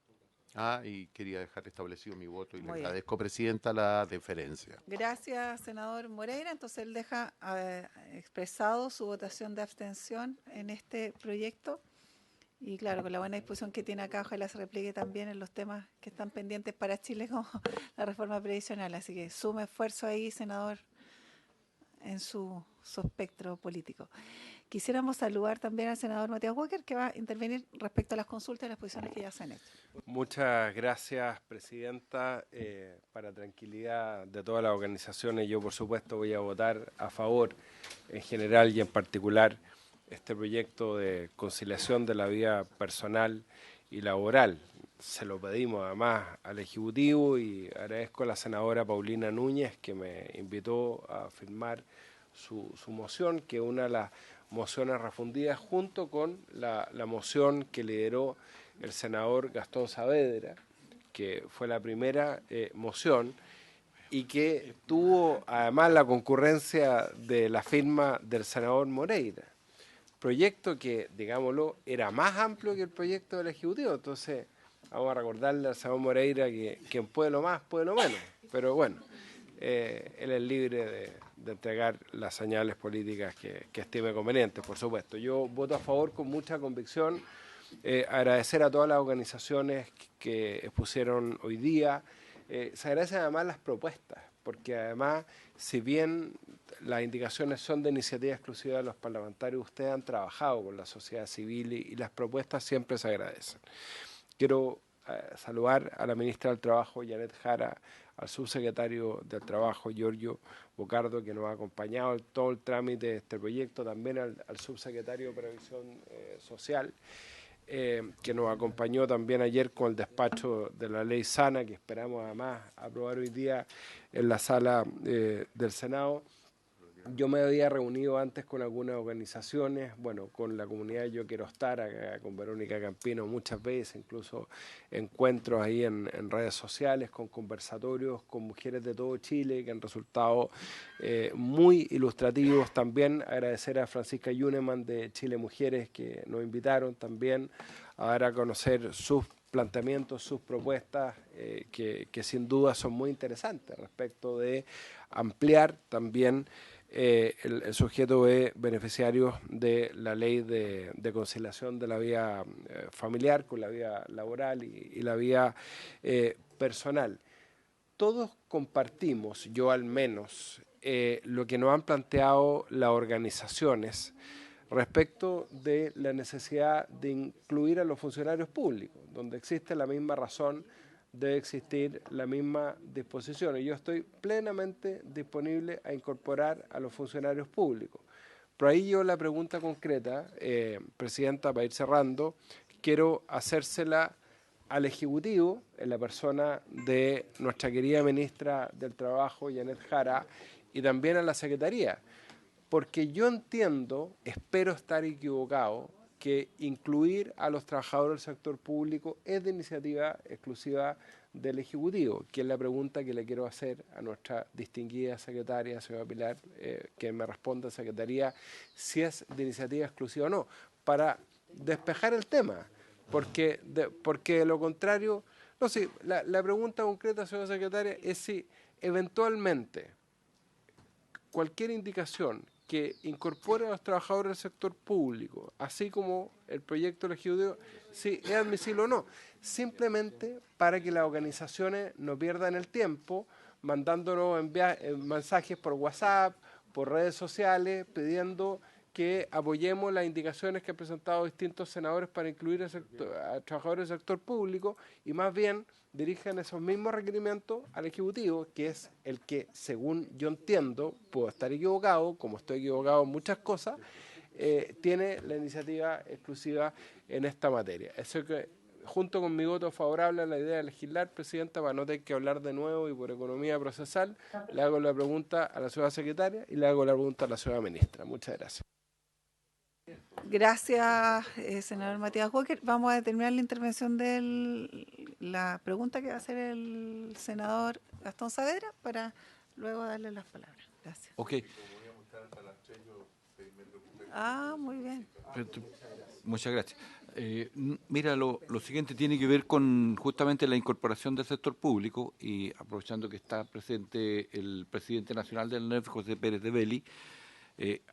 y quería dejar establecido mi voto y le agradezco, Presidenta, la deferencia. Gracias, senador Moreira. Entonces él deja expresado su votación de abstención en este proyecto. Y claro, con la buena disposición que tiene acá, ojalá se repliegue también en los temas que están pendientes para Chile, como la reforma previsional. Así que sume esfuerzo ahí, senador, en su espectro político. Quisiéramos saludar también al senador Matías Walker, que va a intervenir respecto a las consultas y las posiciones que ya se han hecho. Muchas gracias, Presidenta. Para tranquilidad de todas las organizaciones, yo por supuesto voy a votar a favor en general y en particular este proyecto de conciliación de la vida personal y laboral. Se lo pedimos además al Ejecutivo y agradezco a la senadora Paulina Núñez que me invitó a firmar su moción, que es una de las mociones refundidas junto con la moción que lideró el senador Gastón Saavedra, que fue la primera moción y que tuvo además la concurrencia de la firma del senador Moreira. Proyecto que, digámoslo, era más amplio que el proyecto del Ejecutivo. Entonces, vamos a recordarle al senador Moreira que quien puede lo más, puede lo menos. Pero bueno, él es libre de entregar las señales políticas que estime convenientes, por supuesto. Yo voto a favor con mucha convicción. Agradecer a todas las organizaciones que expusieron hoy día. Se agradecen además las propuestas, porque además, si bien las indicaciones son de iniciativa exclusiva de los parlamentarios, ustedes han trabajado con la sociedad civil y las propuestas siempre se agradecen. Quiero saludar a la ministra del Trabajo, Janet Jara, al subsecretario del Trabajo, Giorgio Bocardo, que nos ha acompañado en todo el trámite de este proyecto, también al subsecretario de Previsión Social, que nos acompañó también ayer con el despacho de la ley sana, que esperamos además aprobar hoy día en la sala del Senado. Yo me había reunido antes con algunas organizaciones, bueno, con la comunidad Yo Quiero Estar, acá, con Verónica Campino muchas veces, incluso encuentros ahí en redes sociales, con conversatorios con mujeres de todo Chile que han resultado muy ilustrativos. También agradecer a Francisca Yuneman de Chile Mujeres, que nos invitaron también a dar a conocer sus planteamientos, sus propuestas, que sin duda son muy interesantes respecto de ampliar también el sujeto de beneficiarios de la ley de conciliación de la vida familiar con la vida laboral y la vida personal. Todos compartimos, yo al menos, lo que nos han planteado las organizaciones respecto de la necesidad de incluir a los funcionarios públicos, donde existe la misma razón, debe existir la misma disposición. Y yo estoy plenamente disponible a incorporar a los funcionarios públicos, Pero ahí yo la pregunta concreta, Presidenta, para ir cerrando, quiero hacérsela al Ejecutivo, en la persona de nuestra querida ministra del Trabajo, Janet Jara, y también a la Secretaría. Porque yo entiendo, espero estar equivocado, que incluir a los trabajadores del sector público es de iniciativa exclusiva del Ejecutivo, que es la pregunta que le quiero hacer a nuestra distinguida secretaria, señora Pilar, que me responda, Secretaría, si es de iniciativa exclusiva o no, para despejar el tema, porque de lo contrario, no sé, la pregunta concreta, señora Secretaria, es si eventualmente cualquier indicación que incorpore a los trabajadores del sector público, así como el proyecto legislativo, si es admisible o no, simplemente para que las organizaciones no pierdan el tiempo mandándonos mensajes por WhatsApp, por redes sociales, pidiendo que apoyemos las indicaciones que han presentado distintos senadores para incluir a trabajadores del sector público y más bien dirigen esos mismos requerimientos al Ejecutivo, que es el que, según yo entiendo, puedo estar equivocado, como estoy equivocado en muchas cosas, tiene la iniciativa exclusiva en esta materia. Eso que, junto con mi voto favorable a la idea de legislar, Presidenta, para no tener que hablar de nuevo y por economía procesal, le hago la pregunta a la señora Secretaria y le hago la pregunta a la señora Ministra. Muchas gracias. Gracias, senador Matías Walker. Vamos a determinar la intervención de la pregunta que va a hacer el senador Gastón Saavedra para luego darle las palabras. Gracias. Ok. Muy bien. Muchas gracias. Mira, lo siguiente tiene que ver con justamente la incorporación del sector público y aprovechando que está presente el presidente nacional del NEF, José Pérez de Belli,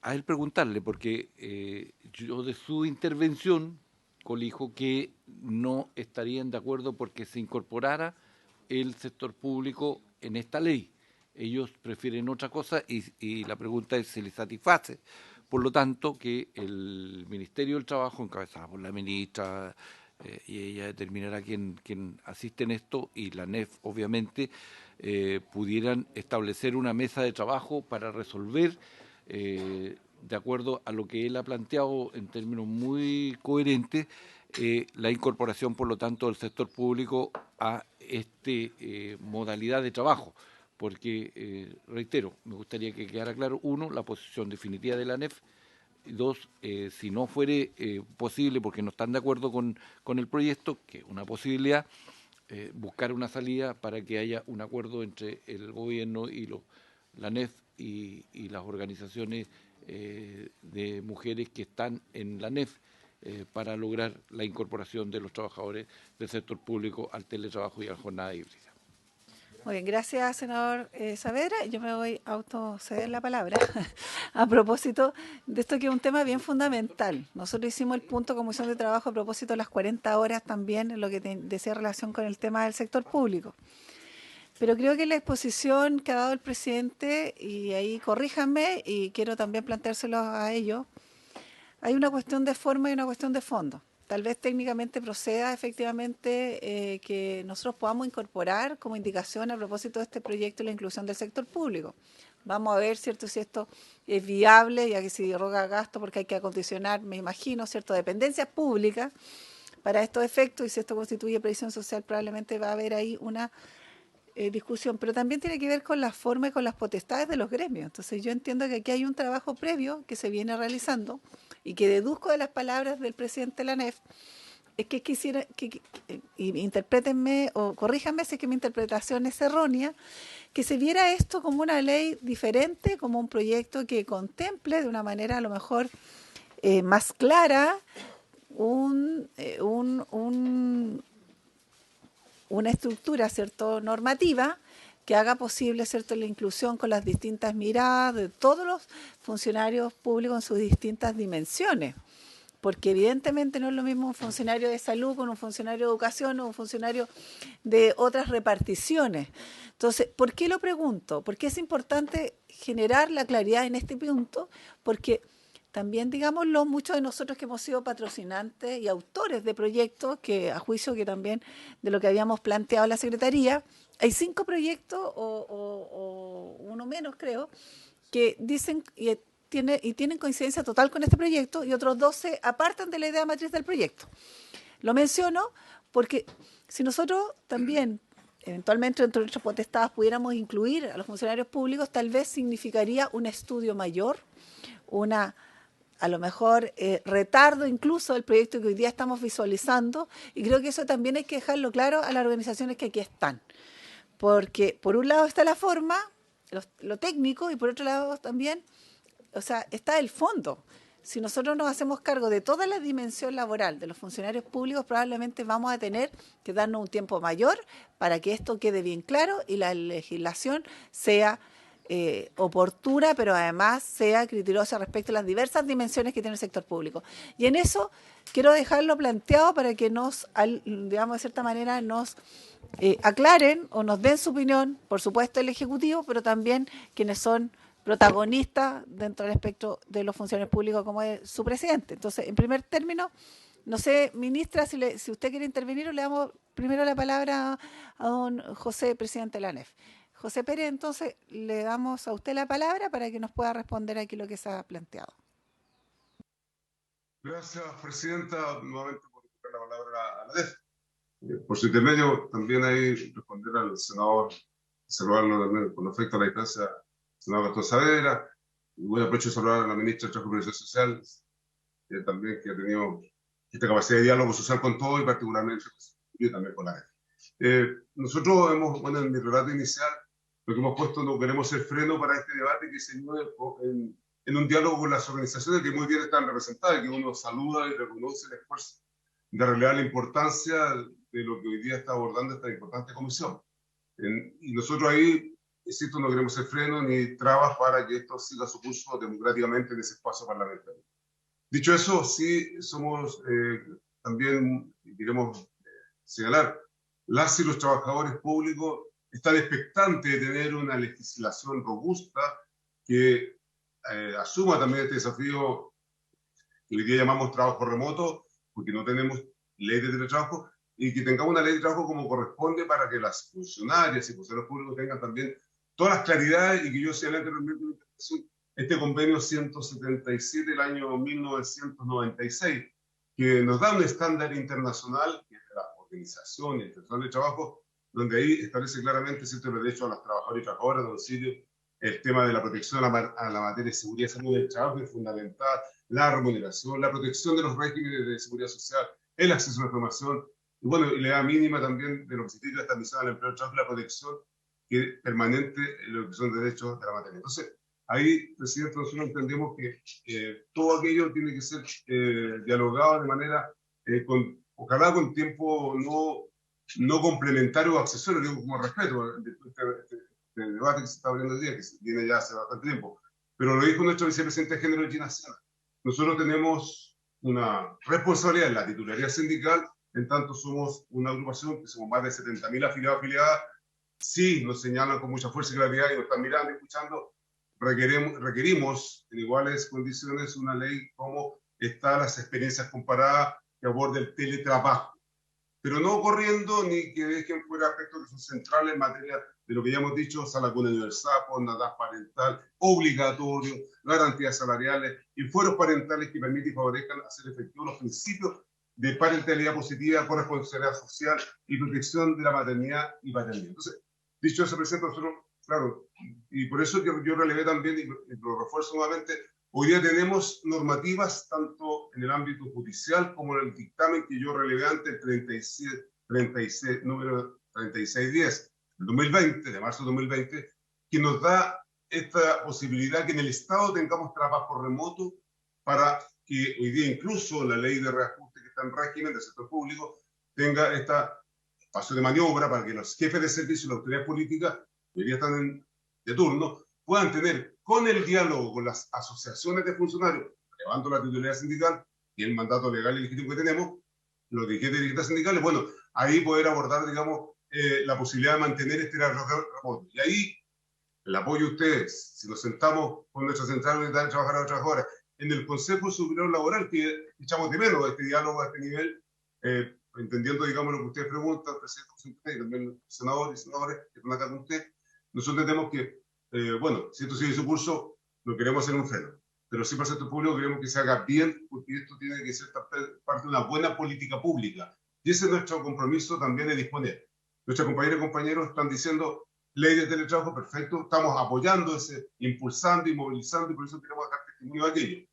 a él preguntarle, porque yo de su intervención colijo que no estarían de acuerdo porque se incorporara el sector público en esta ley. Ellos prefieren otra cosa y la pregunta es si les satisface. Por lo tanto, que el Ministerio del Trabajo, encabezado por la ministra, y ella determinará quién asiste en esto, y la NEF, obviamente, pudieran establecer una mesa de trabajo para resolver de acuerdo a lo que él ha planteado en términos muy coherentes, la incorporación, por lo tanto, del sector público a esta modalidad de trabajo. Porque, reitero, me gustaría que quedara claro, uno, la posición definitiva de la NEF, y dos, si no fuere posible, porque no están de acuerdo con el proyecto, que es una posibilidad, buscar una salida para que haya un acuerdo entre el gobierno y la NEF y las organizaciones de mujeres que están en la NEF para lograr la incorporación de los trabajadores del sector público al teletrabajo y a la jornada híbrida. Muy bien, gracias, senador Saavedra. Yo me voy a autoceder la palabra a propósito de esto que es un tema bien fundamental. Nosotros hicimos el punto Comisión de Trabajo a propósito de las 40 horas también, en lo que decía relación con el tema del sector público. Pero creo que la exposición que ha dado el presidente, y ahí corríjanme, y quiero también planteárselo a ellos, hay una cuestión de forma y una cuestión de fondo. Tal vez técnicamente proceda efectivamente que nosotros podamos incorporar como indicación a propósito de este proyecto la inclusión del sector público. Vamos a ver, ¿cierto?, si esto es viable, ya que si roga gasto, porque hay que acondicionar, me imagino, ¿cierto?, dependencias públicas para estos efectos, y si esto constituye previsión social, probablemente va a haber ahí una discusión, pero también tiene que ver con la forma y con las potestades de los gremios. Entonces yo entiendo que aquí hay un trabajo previo que se viene realizando y que deduzco de las palabras del presidente de la NEF, es que quisiera, y interprétenme o corríjanme si es que mi interpretación es errónea, que se viera esto como una ley diferente, como un proyecto que contemple de una manera a lo mejor más clara una estructura, ¿cierto?, normativa que haga posible, ¿cierto?, la inclusión con las distintas miradas de todos los funcionarios públicos en sus distintas dimensiones. Porque evidentemente no es lo mismo un funcionario de salud con un funcionario de educación o un funcionario de otras reparticiones. Entonces, ¿por qué lo pregunto? Porque es importante generar la claridad en este punto, porque también, digámoslo, muchos de nosotros que hemos sido patrocinantes y autores de proyectos, que a juicio que también de lo que habíamos planteado en la Secretaría, hay 5 proyectos o uno menos, creo, que dicen tienen coincidencia total con este proyecto y otros 12 apartan de la idea matriz del proyecto. Lo menciono porque si nosotros también, eventualmente dentro de nuestras potestades, pudiéramos incluir a los funcionarios públicos, tal vez significaría un estudio mayor, a lo mejor retardo incluso del proyecto que hoy día estamos visualizando, y creo que eso también hay que dejarlo claro a las organizaciones que aquí están. Porque por un lado está la forma, lo técnico, y por otro lado también, o sea, está el fondo. Si nosotros nos hacemos cargo de toda la dimensión laboral de los funcionarios públicos, probablemente vamos a tener que darnos un tiempo mayor para que esto quede bien claro y la legislación sea oportuna, pero además sea criteriosa respecto a las diversas dimensiones que tiene el sector público. Y en eso quiero dejarlo planteado para que nos, digamos, de cierta manera, nos aclaren o nos den su opinión, por supuesto el Ejecutivo, pero también quienes son protagonistas dentro del espectro de los funcionarios públicos, como es su presidente. Entonces, en primer término, no sé, ministra, si usted quiere intervenir, o le damos primero la palabra a don José, presidente de la ANEF. José Pérez, entonces, le damos a usted la palabra para que nos pueda responder aquí lo que se ha planteado. Gracias, presidenta, nuevamente por dar la palabra a la ANEF. Por su intermedio, también ahí responder al senador, saludarlo también con efecto a la distancia, senador Gastón Saavedra, y voy a aprovechar de saludar a la ministra de Trabajo y Previsión Social, también que ha tenido esta capacidad de diálogo social con todo y particularmente yo también con la ANEF. Nosotros hemos, bueno, en mi relato inicial, lo que hemos puesto, no queremos ser freno para este debate que se mueve en un diálogo con las organizaciones que muy bien están representadas, que uno saluda y reconoce el esfuerzo de relevar la importancia de lo que hoy día está abordando esta importante comisión. Y nosotros ahí, insisto, no queremos ser freno ni trabas para que esto siga su curso democráticamente en ese espacio parlamentario. Dicho eso, sí somos también, queremos señalar, las y los trabajadores públicos están expectantes de tener una legislación robusta que asuma también este desafío que hoy día llamamos trabajo remoto, porque no tenemos ley de teletrabajo, y que tengamos una ley de trabajo como corresponde para que las funcionarias y funcionarios públicos tengan también todas las claridades, y que yo señalé anteriormente este convenio 177 del año 1996, que nos da un estándar internacional, que es de la Organización Internacional de Trabajo, donde ahí establece claramente ciertos derechos a los trabajadores y trabajadoras de domicilio, el tema de la protección a la materia de seguridad y salud del trabajo es fundamental, la remuneración, la protección de los regímenes de seguridad social, el acceso a la información, y bueno, y la edad mínima también de lo que se tiene esta misión al empleo del trabajo, la protección permanente en lo que son derechos de la materia. Entonces, ahí, presidente, nosotros entendemos que todo aquello tiene que ser dialogado de manera, ojalá con tiempo no complementario o accesorio, digo como respeto, este debate que se está abriendo hoy día, que viene ya hace bastante tiempo. Pero lo dijo nuestro vicepresidente de género, Gina Sena. Nosotros tenemos una responsabilidad en la titularidad sindical, en tanto somos una agrupación que somos más de 70.000 afiliadas. Sí, nos señalan con mucha fuerza y claridad y nos están mirando y escuchando. Requerimos en iguales condiciones una ley como están las experiencias comparadas que aborde el teletrabajo, pero no corriendo ni que dejen fuera aspectos que son centrales en materia de lo que ya hemos dicho: sala común universal, postnatal parental, obligatorio, garantías salariales y fueros parentales que permiten y favorezcan hacer efectivos los principios de parentalidad positiva, corresponsabilidad social y protección de la maternidad y paternidad. Entonces, dicho eso, presidente, nosotros, claro, y por eso yo relevé también, y lo refuerzo nuevamente, hoy día tenemos normativas tanto en el ámbito judicial como en el dictamen que yo relevé ante el número 3610 del 2020, de marzo de 2020, que nos da esta posibilidad que en el Estado tengamos trabajo remoto para que hoy día incluso la ley de reajuste que está en régimen del sector público tenga este espacio de maniobra para que los jefes de servicio y la autoridad política, que hoy día están de turno, puedan tener con el diálogo con las asociaciones de funcionarios, llevando la titularidad sindical y el mandato legal y legítimo que tenemos, los dirigentes y dirigentes sindicales, bueno, ahí poder abordar, digamos, la posibilidad de mantener este remoto. Y ahí el apoyo a ustedes, si nos sentamos con nuestra central unitaria de trabajadores y trabajadoras en el Consejo Superior Laboral, que echamos de menos este diálogo a este nivel, entendiendo, digamos, lo que ustedes preguntan, presidente, y también senadores y senadores que están acá con usted, nosotros entendemos que, bueno, si esto sigue su curso, no queremos hacer un freno. pero sí para el sector público queremos que se haga bien, porque esto tiene que ser parte de una buena política pública. Y ese es nuestro compromiso también de disponer. Nuestras compañeras y compañeros están diciendo ley de teletrabajo, perfecto, estamos apoyando ese, impulsando y movilizando, y por eso queremos dejar testimonio de aquello.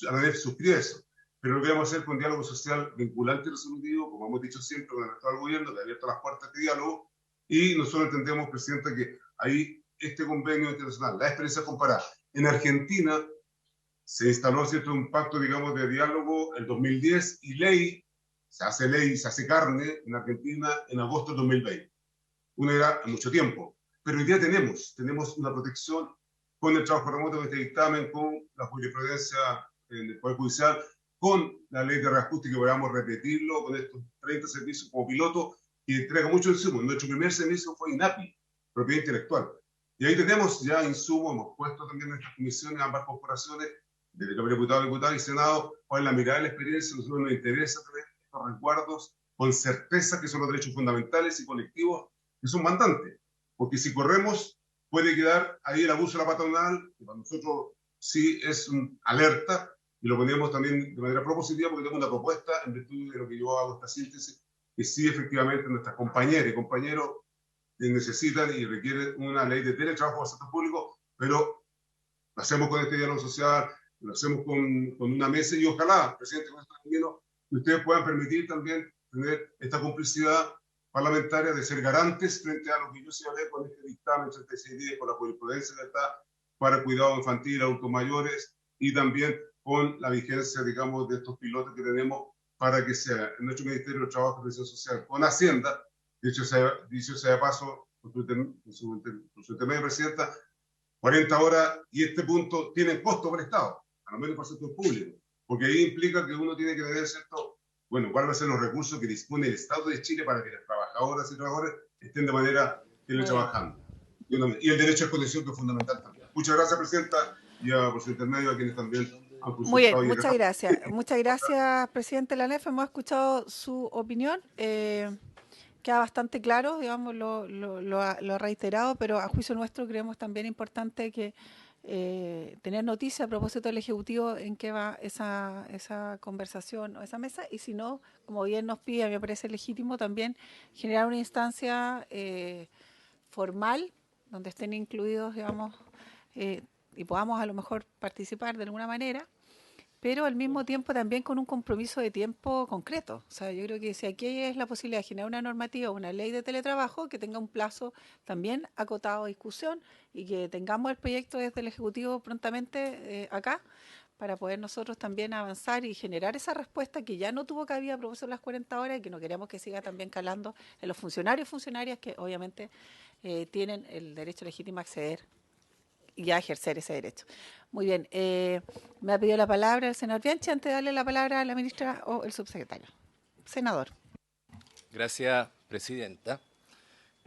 A la vez suscribe eso, pero lo queremos hacer con diálogo social vinculante y resolutivo, como hemos dicho siempre con el actual gobierno, que ha abierto las puertas de diálogo, y nosotros entendemos, Presidenta, que ahí este convenio internacional, la experiencia comparada. En Argentina se instaló, ¿cierto?, un pacto, digamos, de diálogo en 2010 y ley, se hace carne en Argentina en agosto del 2020. Una era mucho tiempo, pero hoy día tenemos una protección con el trabajo remoto de este dictamen, con la jurisprudencia del Poder Judicial, con la ley de reajuste, que podamos repetirlo, con estos 30 servicios como piloto, que entrega mucho insumo. Nuestro primer servicio fue INAPI, propiedad intelectual. Y ahí tenemos ya insumos, hemos puesto también en nuestras comisiones, ambas corporaciones, de Cámara de Diputados, Diputadas y Senado, cuál es la mirada de la experiencia. A nosotros nos interesa tener estos resguardos con certeza que son los derechos fundamentales y colectivos que son mandantes. Porque si corremos, puede quedar ahí el abuso de la patronal, que para nosotros sí es un alerta, y lo ponemos también de manera propositiva, porque tengo una propuesta en virtud de lo que yo hago esta síntesis, que sí efectivamente nuestras compañeras y compañeros necesitan y requieren una ley de teletrabajo para el sector público, pero lo hacemos con este diálogo social, lo hacemos con una mesa, y ojalá, presidente, que ustedes puedan permitir también tener esta complicidad parlamentaria de ser garantes frente a lo que yo señalé con este dictamen 3610, con la jurisprudencia de libertad para el cuidado infantil, adultos mayores, y también con la vigencia, digamos, de estos pilotos que tenemos para que sea en nuestro Ministerio de Trabajo y Previsión Social, con Hacienda, dicho sea de paso, con su intermedio, Presidenta, 40 horas, y este punto tiene costo para el Estado, a lo menos para el sector público, porque ahí implica que uno tiene que tener cierto, bueno, cuáles van a ser los recursos que dispone el Estado de Chile para que las trabajadoras y trabajadores estén de manera teletrabajando. Y el derecho a conexión, que es fundamental también. Muchas gracias, Presidenta, y por su intermedio a quienes también han consultado. Muy bien, muchas gracias. Muchas gracias, Presidente de la ANEF. Hemos escuchado su opinión. Queda bastante claro, digamos, lo ha reiterado, pero a juicio nuestro creemos también importante que tener noticia a propósito del Ejecutivo en qué va esa conversación o esa mesa, y si no, como bien nos pide, a mí me parece legítimo también generar una instancia formal donde estén incluidos, digamos, y podamos a lo mejor participar de alguna manera, pero al mismo tiempo también con un compromiso de tiempo concreto. O sea, yo creo que si aquí es la posibilidad de generar una normativa, una ley de teletrabajo, que tenga un plazo también acotado a discusión, y que tengamos el proyecto desde el Ejecutivo prontamente acá, para poder nosotros también avanzar y generar esa respuesta que ya no tuvo cabida a propósito de las 40 horas, y que no queremos que siga también calando en los funcionarios y funcionarias que obviamente tienen el derecho legítimo a acceder y a ejercer ese derecho. Muy bien, me ha pedido la palabra el senador Bianchi. Antes de darle la palabra a la ministra o el subsecretario. Senador. Gracias, Presidenta.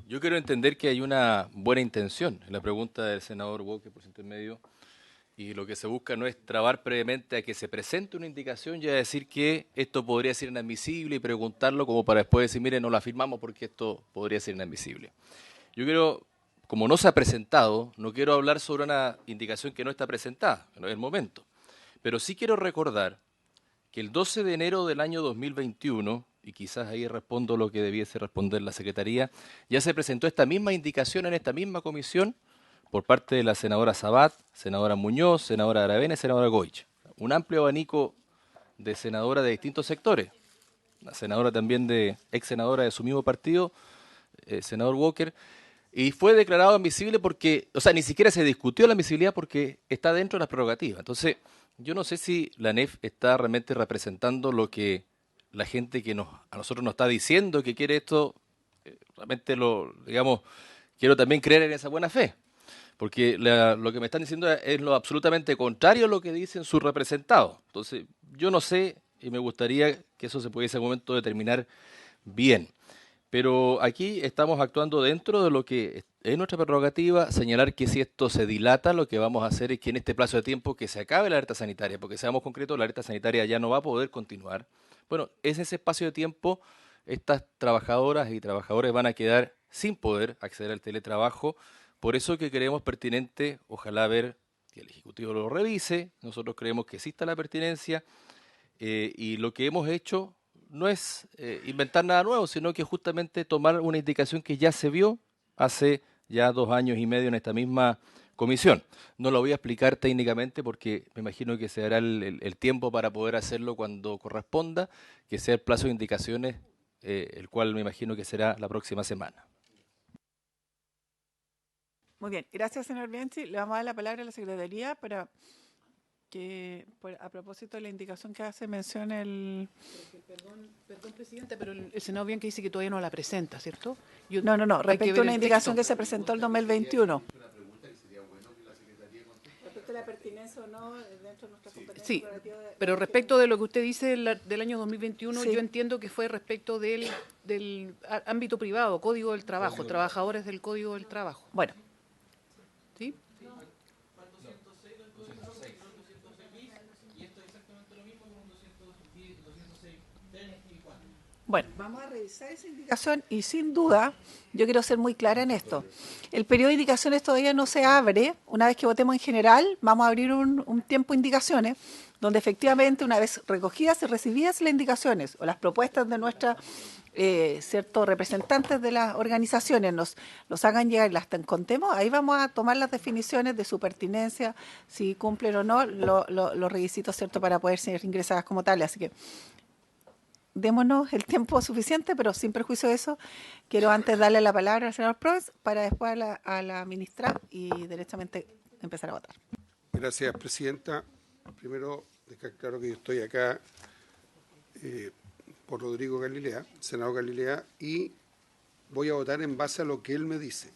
Yo quiero entender que hay una buena intención en la pregunta del senador Walker por su intermedio, y lo que se busca no es trabar previamente a que se presente una indicación y a decir que esto podría ser inadmisible y preguntarlo como para después decir, mire, no lo afirmamos porque esto podría ser inadmisible. Yo quiero, como no se ha presentado, no quiero hablar sobre una indicación que no está presentada, que no es el momento, pero sí quiero recordar que el 12 de enero del año 2021, y quizás ahí respondo lo que debiese responder la Secretaría, ya se presentó esta misma indicación en esta misma comisión por parte de la senadora Sabat, senadora Muñoz, senadora Aravena y senadora Goich. Un amplio abanico de senadoras de distintos sectores. La senadora también ex senadora de su mismo partido, senador Walker, y fue declarado admisible porque, o sea, ni siquiera se discutió la admisibilidad porque está dentro de las prerrogativas. Entonces, yo no sé si la ANEF está realmente representando lo que la gente que a nosotros nos está diciendo que quiere esto, realmente quiero también creer en esa buena fe. Porque lo que me están diciendo es lo absolutamente contrario a lo que dicen sus representados. Entonces, yo no sé, y me gustaría que eso se pudiese en algún momento determinar bien. Pero aquí estamos actuando dentro de lo que es nuestra prerrogativa, señalar que si esto se dilata, lo que vamos a hacer es que en este plazo de tiempo que se acabe la alerta sanitaria, porque seamos concretos, la alerta sanitaria ya no va a poder continuar. Bueno, en ese espacio de tiempo, estas trabajadoras y trabajadores van a quedar sin poder acceder al teletrabajo. Por eso que creemos pertinente, ojalá ver que el Ejecutivo lo revise. Nosotros creemos que exista la pertinencia y lo que hemos hecho no es inventar nada nuevo, sino que justamente tomar una indicación que ya se vio hace ya 2 años y medio en esta misma comisión. No lo voy a explicar técnicamente porque me imagino que se dará el tiempo para poder hacerlo cuando corresponda, que sea el plazo de indicaciones, el cual me imagino que será la próxima semana. Muy bien, gracias, señor Bianchi. Le vamos a dar la palabra a la Secretaría para que, a propósito de la indicación que hace mención el... Perdón, Presidenta, pero el senador Bianchi dice que todavía no la presenta, ¿cierto? No, respecto a una indicación que se presentó el 2021. Respecto a la pertinencia o no dentro de nuestra competencia. Sí, pero respecto de lo que usted dice del año 2021, sí. Yo entiendo que fue respecto del ámbito privado, Código del Trabajo, trabajadores del Código del Trabajo. Bueno. ¿Sí? Bueno, vamos a revisar esa indicación y sin duda, yo quiero ser muy clara en esto. El periodo de indicaciones todavía no se abre. Una vez que votemos en general, vamos a abrir un tiempo de indicaciones, donde efectivamente una vez recogidas y recibidas las indicaciones o las propuestas de nuestras ciertos representantes de las organizaciones nos hagan llegar y las contemos, ahí vamos a tomar las definiciones de su pertinencia, si cumplen o no los requisitos, ¿cierto?, para poder ser ingresadas como tales. Así que démonos el tiempo suficiente, pero sin perjuicio de eso, quiero antes darle la palabra al señor Proves para después a la ministra y derechamente empezar a votar. Gracias, Presidenta. Primero, dejar claro que yo estoy acá por Rodrigo Galilea, senador Galilea, y voy a votar en base a lo que él me dice.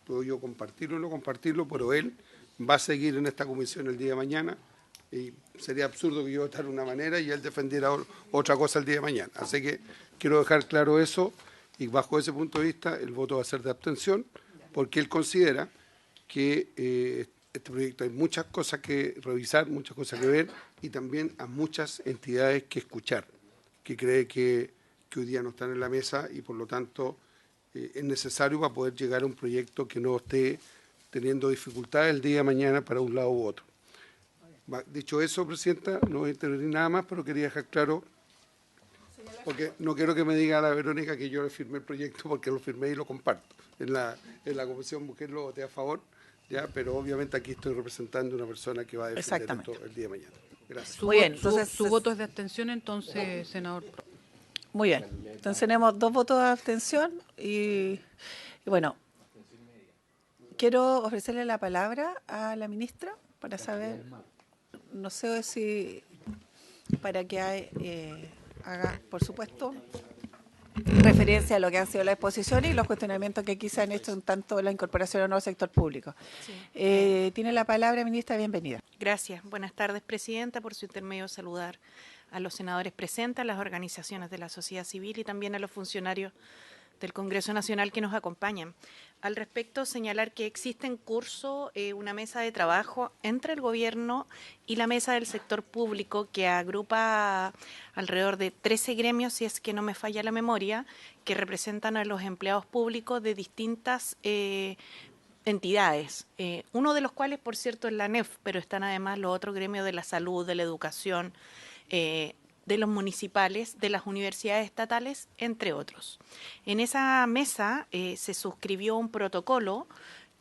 Puedo yo compartirlo o no compartirlo, pero él va a seguir en esta comisión el día de mañana. Y sería absurdo que yo votara de una manera y él defendiera otra cosa el día de mañana. Así que quiero dejar claro eso y bajo ese punto de vista el voto va a ser de abstención porque él considera que este proyecto hay muchas cosas que revisar, muchas cosas que ver y también a muchas entidades que escuchar, que cree que hoy día no están en la mesa y por lo tanto es necesario para poder llegar a un proyecto que no esté teniendo dificultades el día de mañana para un lado u otro. Dicho eso, Presidenta, no voy a intervenir nada más, pero quería dejar claro, porque no quiero que me diga la Verónica que yo le firmé el proyecto porque lo firmé y lo comparto. En la Comisión Mujer lo voté a favor, ya, pero obviamente aquí estoy representando a una persona que va a defender esto el día de mañana. Gracias. Muy bien, entonces su voto es de abstención, entonces, senador. Muy bien, entonces tenemos 2 votos de abstención y bueno, quiero ofrecerle la palabra a la ministra para saber... No sé si para que haga, por supuesto, referencia a lo que han sido las exposiciones y los cuestionamientos que aquí se han hecho en tanto la incorporación o no al sector público. Sí. Tiene la palabra, ministra, bienvenida. Gracias. Buenas tardes, Presidenta. Por su intermedio saludar a los senadores presentes, a las organizaciones de la sociedad civil y también a los funcionarios del Congreso Nacional que nos acompañan. Al respecto, señalar que existe en curso una mesa de trabajo entre el Gobierno y la mesa del sector público que agrupa alrededor de 13 gremios, si es que no me falla la memoria, que representan a los empleados públicos de distintas entidades, uno de los cuales, por cierto, es la ANEF, pero están además los otros gremios de la salud, de la educación, de los municipales, de las universidades estatales, entre otros. En esa mesa se suscribió un protocolo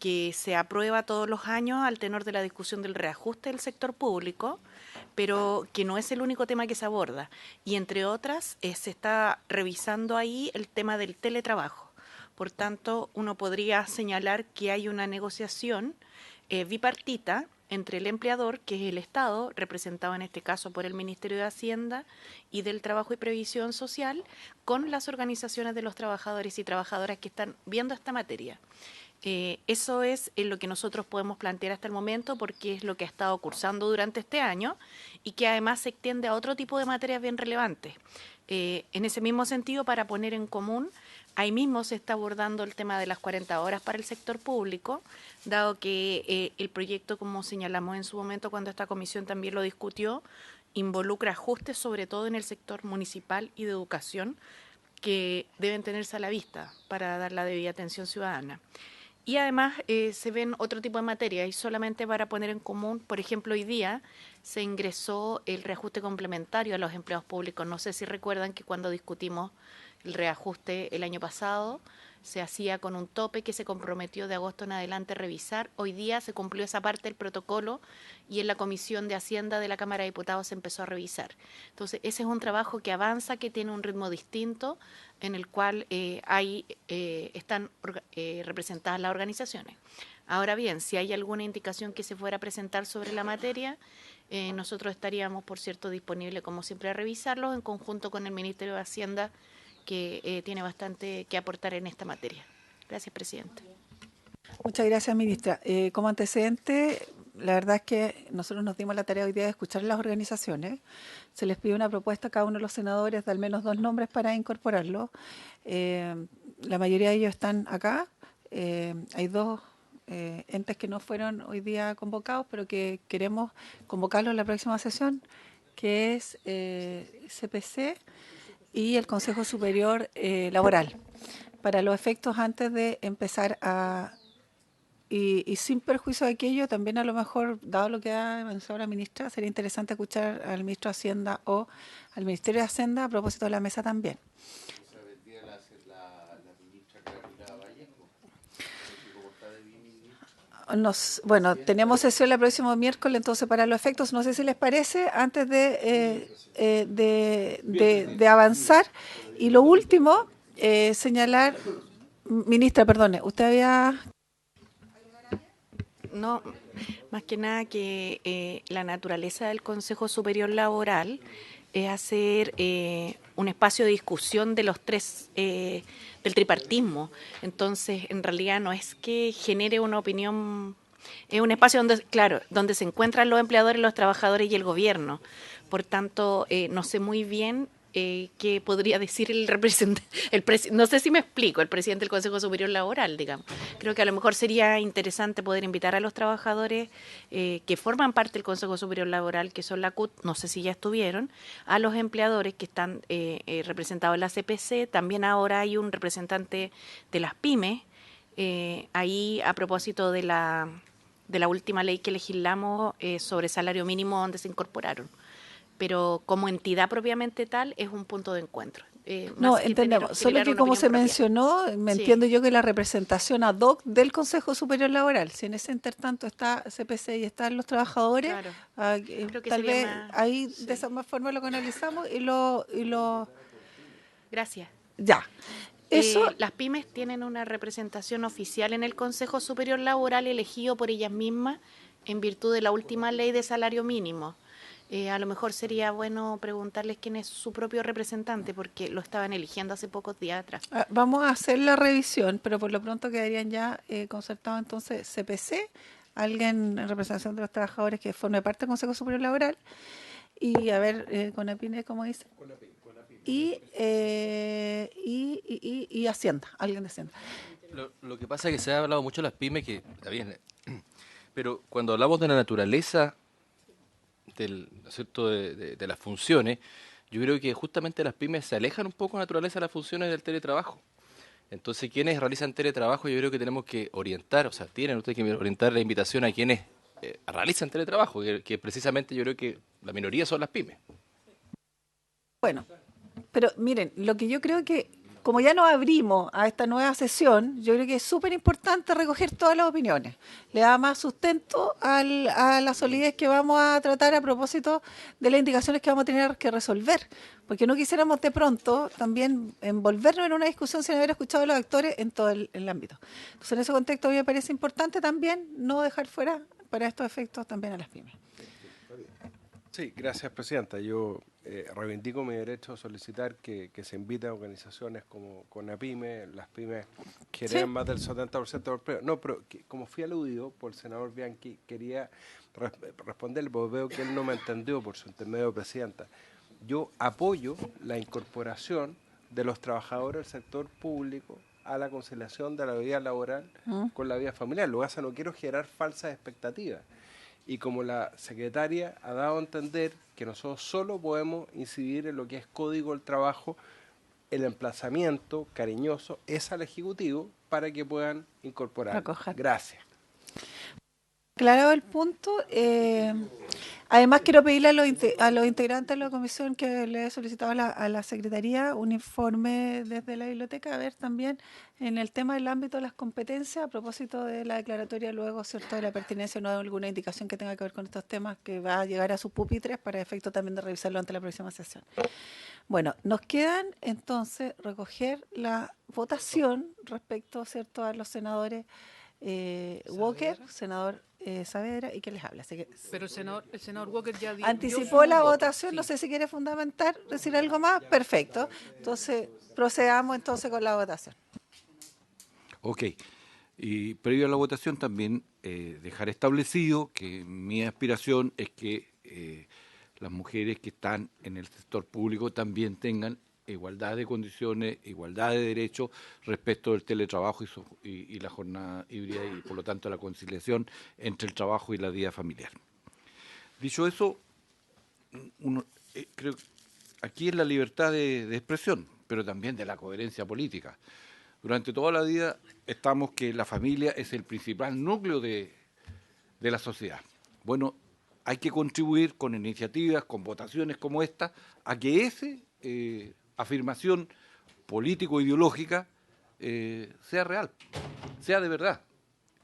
que se aprueba todos los años al tenor de la discusión del reajuste del sector público, pero que no es el único tema que se aborda. Y entre otras, se está revisando ahí el tema del teletrabajo. Por tanto, uno podría señalar que hay una negociación bipartita entre el empleador, que es el Estado, representado en este caso por el Ministerio de Hacienda y del Trabajo y Previsión Social, con las organizaciones de los trabajadores y trabajadoras que están viendo esta materia. Eso es lo que nosotros podemos plantear hasta el momento porque es lo que ha estado cursando durante este año y que además se extiende a otro tipo de materias bien relevantes. En ese mismo sentido, para poner en común, ahí mismo se está abordando el tema de las 40 horas para el sector público, dado que el proyecto, como señalamos en su momento cuando esta comisión también lo discutió, involucra ajustes sobre todo en el sector municipal y de educación que deben tenerse a la vista para dar la debida atención ciudadana. Y además se ven otro tipo de materias, y solamente para poner en común, por ejemplo, hoy día se ingresó el reajuste complementario a los empleados públicos. No sé si recuerdan que cuando discutimos el reajuste el año pasado, se hacía con un tope que se comprometió de agosto en adelante a revisar. Hoy día se cumplió esa parte del protocolo y en la Comisión de Hacienda de la Cámara de Diputados se empezó a revisar. Entonces, ese es un trabajo que avanza, que tiene un ritmo distinto, en el cual están representadas las organizaciones. Ahora bien, si hay alguna indicación que se fuera a presentar sobre la materia, nosotros estaríamos, por cierto, disponibles, como siempre, a revisarlos en conjunto con el Ministerio de Hacienda, que tiene bastante que aportar en esta materia. Gracias, presidente. Muchas gracias, ministra. Como antecedente, la verdad es que nosotros nos dimos la tarea hoy día de escuchar a las organizaciones. Se les pide una propuesta a cada uno de los senadores de al menos 2 nombres para incorporarlo. La mayoría de ellos están acá. Hay 2 entes que no fueron hoy día convocados, pero que queremos convocarlos en la próxima sesión, que es CPC y el Consejo Superior Laboral, para los efectos antes de empezar a... Y sin perjuicio de aquello, también a lo mejor, dado lo que ha avanzado la ministra, sería interesante escuchar al ministro de Hacienda o al Ministerio de Hacienda a propósito de la mesa también. Bueno, tenemos sesión el próximo miércoles, entonces para los efectos, no sé si les parece, antes de avanzar. Y lo último, señalar, ministra, perdone, usted había... No, más que nada que la naturaleza del Consejo Superior Laboral es hacer un espacio de discusión de los 3 del tripartismo. Entonces, en realidad no es que genere una opinión, es un espacio donde, claro, donde se encuentran los empleadores, los trabajadores y el gobierno. Por tanto, no sé muy bien qué podría decir el representante, no sé si me explico, el presidente del Consejo Superior Laboral, digamos. Creo que a lo mejor sería interesante poder invitar a los trabajadores que forman parte del Consejo Superior Laboral, que son la CUT, no sé si ya estuvieron, a los empleadores que están representados en la CPC. También ahora hay un representante de las pymes, ahí a propósito de la última ley que legislamos sobre salario mínimo, donde se incorporaron. Pero como entidad propiamente tal, es un punto de encuentro. No, entendemos. Solo que como se mencionó, entiendo yo que la representación ad hoc del Consejo Superior Laboral, si en ese intertanto está CPC y están los trabajadores, claro, tal vez ahí de esa forma lo canalizamos y lo... Gracias. Ya. Eso. Las pymes tienen una representación oficial en el Consejo Superior Laboral elegido por ellas mismas en virtud de la última ley de salario mínimo. A lo mejor sería bueno preguntarles quién es su propio representante, porque lo estaban eligiendo hace pocos días atrás. Vamos a hacer la revisión, pero por lo pronto quedarían ya concertados entonces CPC, alguien en representación de los trabajadores que forme parte del Consejo Superior Laboral, y a ver, CONAPYME, ¿cómo dice? Y Hacienda, alguien de Hacienda. Lo que pasa es que se ha hablado mucho de las pymes, que está bien, pero cuando hablamos de la naturaleza ¿cierto? De las funciones, yo creo que justamente las pymes se alejan un poco de la naturaleza de las funciones del teletrabajo. Entonces, quienes realizan teletrabajo, yo creo que tenemos que orientar, o sea, tienen ustedes que orientar la invitación a quienes realizan teletrabajo, que precisamente yo creo que la minoría son las pymes. Bueno, pero miren, lo que yo creo que, como ya nos abrimos a esta nueva sesión, yo creo que es súper importante recoger todas las opiniones. Le da más sustento a la solidez que vamos a tratar a propósito de las indicaciones que vamos a tener que resolver. Porque no quisiéramos de pronto también envolvernos en una discusión sin haber escuchado a los actores en todo el ámbito. Entonces, en ese contexto, a mí me parece importante también no dejar fuera para estos efectos también a las pymes. Sí, gracias, presidenta. Yo reivindico mi derecho a solicitar que se invite a organizaciones como CONAPYME, las pymes que generan más del 70% del empleo. No, pero como fui aludido por el senador Bianchi, quería responderle, porque veo que él no me entendió por su intermedio, presidenta. Yo apoyo la incorporación de los trabajadores del sector público a la conciliación de la vida laboral con la vida familiar. Lo que pasa, no quiero generar falsas expectativas. Y como la secretaria ha dado a entender que nosotros solo podemos incidir en lo que es código del trabajo el emplazamiento cariñoso es al Ejecutivo para que puedan incorporar. Gracias. Aclarado el punto. Además, quiero pedirle a los integrantes de la comisión que le he solicitado a la Secretaría un informe desde la biblioteca, a ver también en el tema del ámbito de las competencias, a propósito de la declaratoria luego, ¿cierto?, de la pertinencia, no de alguna indicación que tenga que ver con estos temas, que va a llegar a sus pupitres para efecto también de revisarlo ante la próxima sesión. Bueno, nos quedan entonces recoger la votación respecto, ¿cierto?, a los senadores Walker, senador Saavedra y que les habla. Así que, pero el senador Walker ya anticipó la votación, sí. No sé si quiere fundamentar, decir algo más. Perfecto. Entonces, procedamos entonces con la votación. Ok. Y previo a la votación también dejar establecido que mi aspiración es que las mujeres que están en el sector público también tengan igualdad de condiciones, igualdad de derechos respecto del teletrabajo y la jornada híbrida y, por lo tanto, la conciliación entre el trabajo y la vida familiar. Dicho eso, creo que aquí es la libertad de expresión, pero también de la coherencia política. Durante toda la vida estamos que la familia es el principal núcleo de la sociedad. Bueno, hay que contribuir con iniciativas, con votaciones como esta, a que ese afirmación político-ideológica sea real, sea de verdad,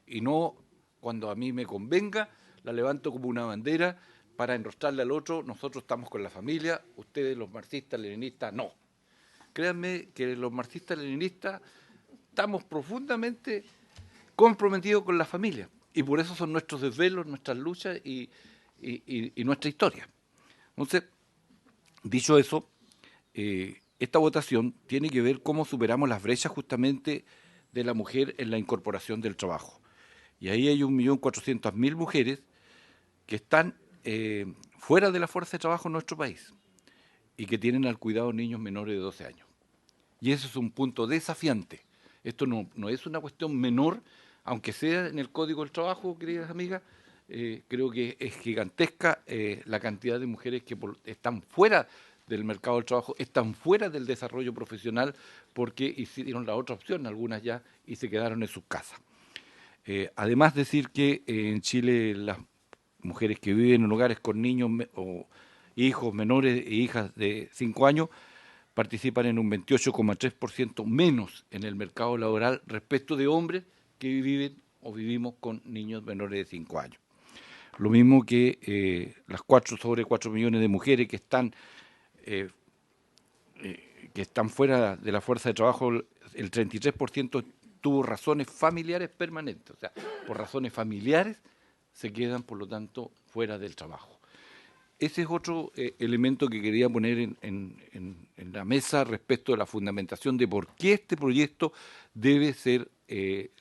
y no cuando a mí me convenga, la levanto como una bandera para enrostrarle al otro, nosotros estamos con la familia, ustedes los marxistas-leninistas no. Créanme que los marxistas-leninistas estamos profundamente comprometidos con la familia, y por eso son nuestros desvelos, nuestras luchas y nuestra historia. Entonces, dicho eso, esta votación tiene que ver cómo superamos las brechas justamente de la mujer en la incorporación del trabajo. Y ahí hay 1.400.000 mujeres que están fuera de la fuerza de trabajo en nuestro país y que tienen al cuidado niños menores de 12 años. Y eso es un punto desafiante. Esto no es una cuestión menor, aunque sea en el Código del Trabajo, queridas amigas. Creo que es gigantesca la cantidad de mujeres que están fuera del mercado del trabajo, están fuera del desarrollo profesional porque hicieron la otra opción, algunas ya, y se quedaron en sus casas. Además, decir que en Chile las mujeres que viven en hogares con niños o hijos menores e hijas de 5 años participan en un 28,3% menos en el mercado laboral respecto de hombres que viven o vivimos con niños menores de 5 años. Lo mismo que las sobre 4 millones de mujeres que están fuera de la fuerza de trabajo, el 33% tuvo razones familiares permanentes, o sea, por razones familiares se quedan, por lo tanto, fuera del trabajo. Ese es otro elemento que quería poner en la mesa respecto de la fundamentación de por qué este proyecto debe ser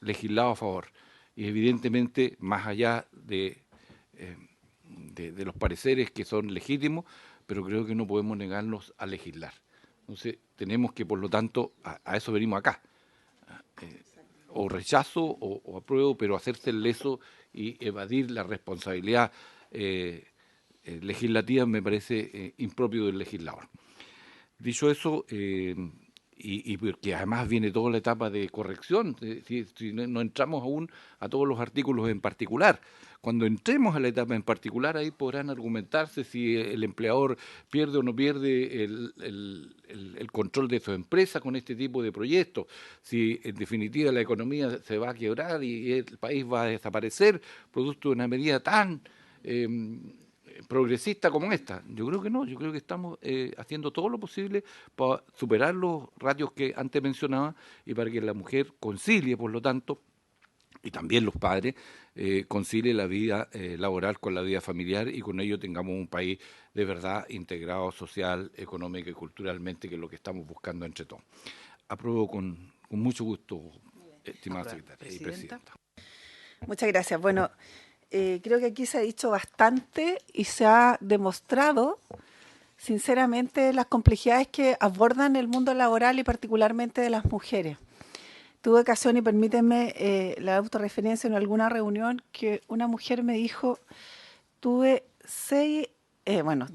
legislado a favor. Y evidentemente, más allá de los pareceres que son legítimos, pero creo que no podemos negarnos a legislar. Entonces, tenemos que, por lo tanto, a eso venimos acá. O rechazo o apruebo, pero hacerse el leso y evadir la responsabilidad legislativa me parece impropio del legislador. Dicho eso, y porque además viene toda la etapa de corrección, si no entramos aún a todos los artículos en particular. Cuando entremos a la etapa en particular, ahí podrán argumentarse si el empleador pierde o no pierde el control de su empresa con este tipo de proyectos, si en definitiva la economía se va a quebrar y el país va a desaparecer producto de una medida tan progresista como esta. Yo creo que no, yo creo que estamos haciendo todo lo posible para superar los ratios que antes mencionaba y para que la mujer concilie, por lo tanto, y también los padres, concilie la vida laboral con la vida familiar y con ello tengamos un país de verdad integrado social, económico y culturalmente, que es lo que estamos buscando entre todos. Apruebo con mucho gusto, estimada secretaria y presidenta. Muchas gracias. Bueno, creo que aquí se ha dicho bastante y se ha demostrado, sinceramente, las complejidades que abordan el mundo laboral y particularmente de las mujeres. Tuve ocasión, y permítanme la autorreferencia, en alguna reunión que una mujer me dijo, tengo 6 hermanos,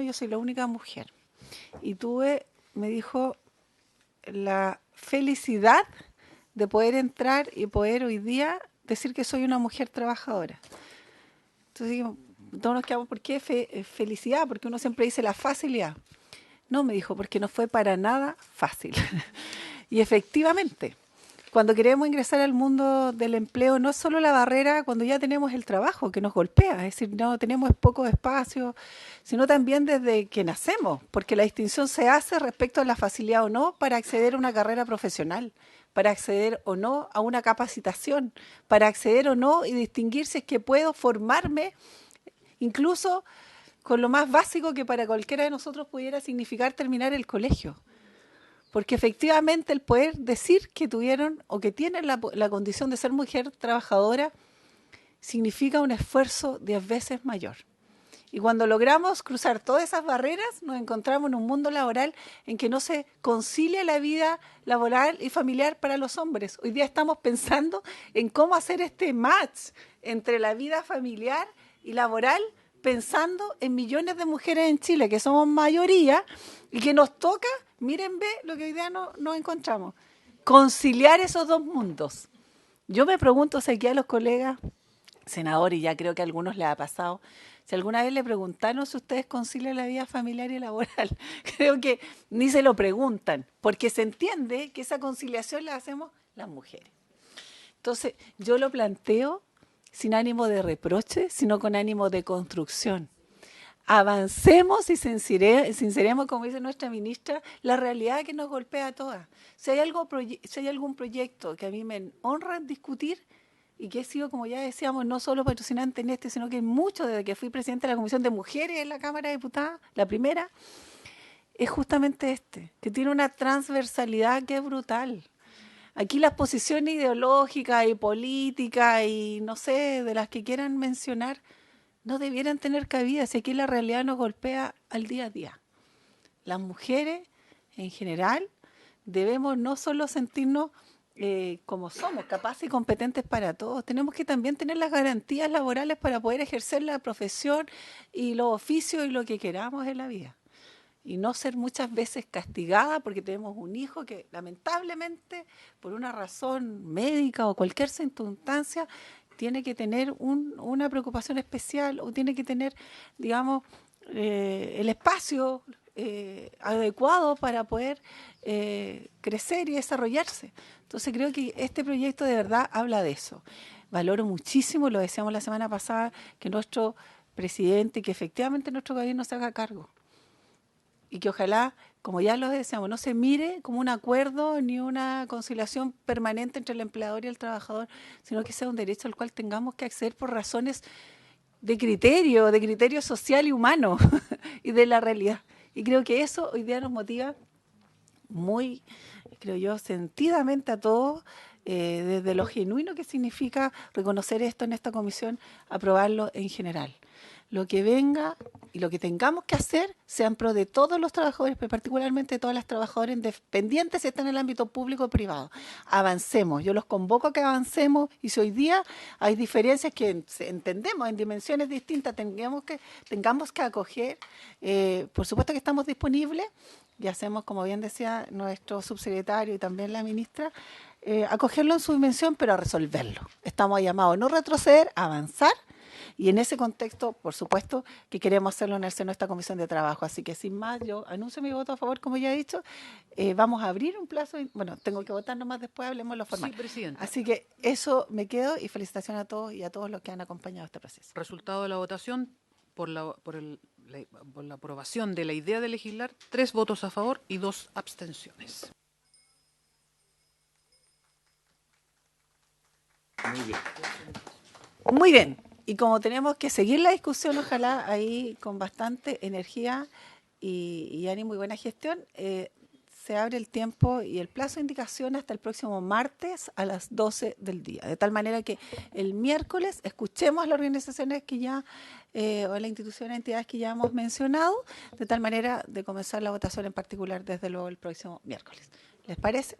yo soy la única mujer, y tuve me dijo, la felicidad de poder entrar y poder hoy día decir que soy una mujer trabajadora. Entonces dijimos, todos nos quedamos, ¿por qué felicidad? Porque uno siempre dice la facilidad. No, me dijo, porque no fue para nada fácil. Y efectivamente, cuando queremos ingresar al mundo del empleo, no es solo la barrera cuando ya tenemos el trabajo que nos golpea, es decir, no tenemos poco espacio, sino también desde que nacemos, porque la distinción se hace respecto a la facilidad o no para acceder a una carrera profesional, para acceder o no a una capacitación, para acceder o no y distinguir si es que puedo formarme incluso con lo más básico que para cualquiera de nosotros pudiera significar terminar el colegio. Porque efectivamente el poder decir que tuvieron o que tienen la condición de ser mujer trabajadora significa un esfuerzo 10 veces mayor. Y cuando logramos cruzar todas esas barreras, nos encontramos en un mundo laboral en que no se concilia la vida laboral y familiar para los hombres. Hoy día estamos pensando en cómo hacer este match entre la vida familiar y laboral, pensando en millones de mujeres en Chile, que somos mayoría, y que nos toca, miren, ve lo que hoy día nos encontramos, conciliar esos dos mundos. Yo me pregunto si aquí a los colegas senadores, y ya creo que a algunos les ha pasado, si alguna vez le preguntaron si ustedes concilian la vida familiar y laboral, creo que ni se lo preguntan, porque se entiende que esa conciliación la hacemos las mujeres. Entonces, yo lo planteo sin ánimo de reproche, sino con ánimo de construcción. Avancemos y sinceremos, como dice nuestra ministra, la realidad que nos golpea a todas. Si hay algún proyecto que a mí me honra discutir y que he sido, como ya decíamos, no solo patrocinante en este, sino que en mucho, desde que fui presidenta de la Comisión de Mujeres en la Cámara de Diputados, la primera, es justamente que tiene una transversalidad que es brutal. Aquí las posiciones ideológicas y políticas y no sé, de las que quieran mencionar, no debieran tener cabida si aquí la realidad nos golpea al día a día. Las mujeres, en general, debemos no solo sentirnos como somos, capaces y competentes para todos, tenemos que también tener las garantías laborales para poder ejercer la profesión y los oficios y lo que queramos en la vida. Y no ser muchas veces castigada porque tenemos un hijo que lamentablemente por una razón médica o cualquier circunstancia tiene que tener una preocupación especial o tiene que tener, digamos, el espacio adecuado para poder crecer y desarrollarse. Entonces creo que este proyecto de verdad habla de eso. Valoro muchísimo, lo decíamos la semana pasada, que nuestro presidente, que efectivamente nuestro gobierno se haga cargo. Y que ojalá, como ya lo decíamos, no se mire como un acuerdo ni una conciliación permanente entre el empleador y el trabajador, sino que sea un derecho al cual tengamos que acceder por razones de criterio social y humano y de la realidad. Y creo que eso hoy día nos motiva muy, creo yo, sentidamente a todos, desde lo genuino que significa reconocer esto en esta comisión, aprobarlo en general. Lo que venga y lo que tengamos que hacer sea en pro de todos los trabajadores, pero particularmente de todas las trabajadoras independientes si están en el ámbito público o privado. Avancemos, yo los convoco a que avancemos y si hoy día hay diferencias que entendemos en dimensiones distintas, tengamos que acoger, por supuesto que estamos disponibles y hacemos, como bien decía nuestro subsecretario y también la ministra, acogerlo en su dimensión, pero a resolverlo. Estamos llamados a no retroceder, a avanzar. Y en ese contexto, por supuesto, que queremos hacerlo en el seno de esta comisión de trabajo. Así que sin más, yo anuncio mi voto a favor, como ya he dicho. Vamos a abrir un plazo, bueno, tengo que votar nomás después, hablemos lo formal. Sí, presidenta. Así que eso me quedo y felicitaciones a todos y a todos los que han acompañado este proceso. Resultado de la votación por la aprobación de la idea de legislar, 3 votos a favor y 2 abstenciones. Muy bien. Muy bien. Y como tenemos que seguir la discusión, ojalá ahí con bastante energía y ánimo y buena gestión, se abre el tiempo y el plazo de indicación hasta el próximo martes a las 12 del día. De tal manera que el miércoles escuchemos a las organizaciones que ya, o a las instituciones, entidades que ya hemos mencionado, de tal manera de comenzar la votación en particular desde luego el próximo miércoles. ¿Les parece?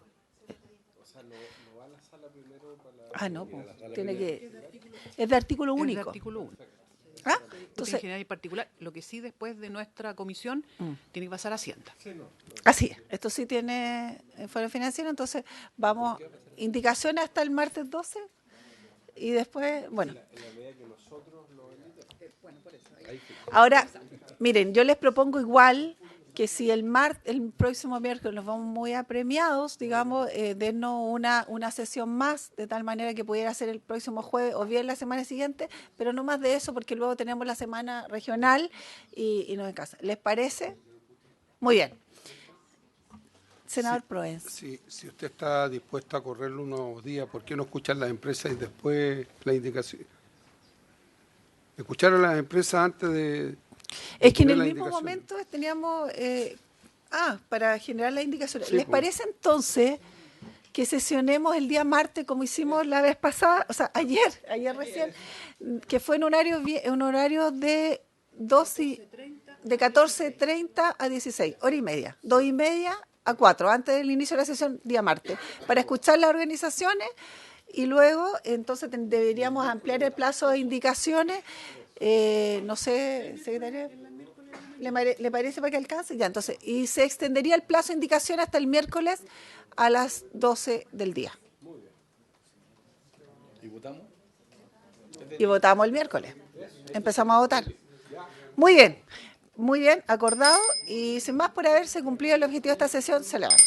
O sea, no va a la sala primero para la... No, pues, tiene que... Es de artículo único. Es de artículo único. Entonces, en general y particular, lo que sí después de nuestra comisión tiene que pasar a Hacienda. Así es, esto sí tiene foro financiero, entonces vamos, indicaciones hasta el martes 12 y después, bueno. Ahora, miren, yo les propongo igual que si el próximo miércoles nos vamos muy apremiados, digamos, dennos una sesión más, de tal manera que pudiera ser el próximo jueves o bien la semana siguiente, pero no más de eso, porque luego tenemos la semana regional y nos en casa. ¿Les parece? Muy bien. Senador Proens. Sí, si usted está dispuesto a correrle unos días, ¿por qué no escuchar las empresas y después la indicación? Escuchar a las empresas antes de... Es que en el mismo momento teníamos, para generar las indicaciones. Sí, ¿Les parece entonces que sesionemos el día martes como hicimos la vez pasada, o sea, ayer recién, que fue en horario de 14:30 a 16, hora y media, 2:30 a 4, antes del inicio de la sesión día martes, para escuchar las organizaciones y luego entonces deberíamos ampliar el plazo de indicaciones. No sé, secretaria, ¿le parece para que alcance? Ya, entonces, y se extendería el plazo de indicación hasta el miércoles a las 12 del día. ¿Y votamos? Y votamos el miércoles. Empezamos a votar. Muy bien, acordado. Y sin más por haberse cumplido el objetivo de esta sesión, se levanta.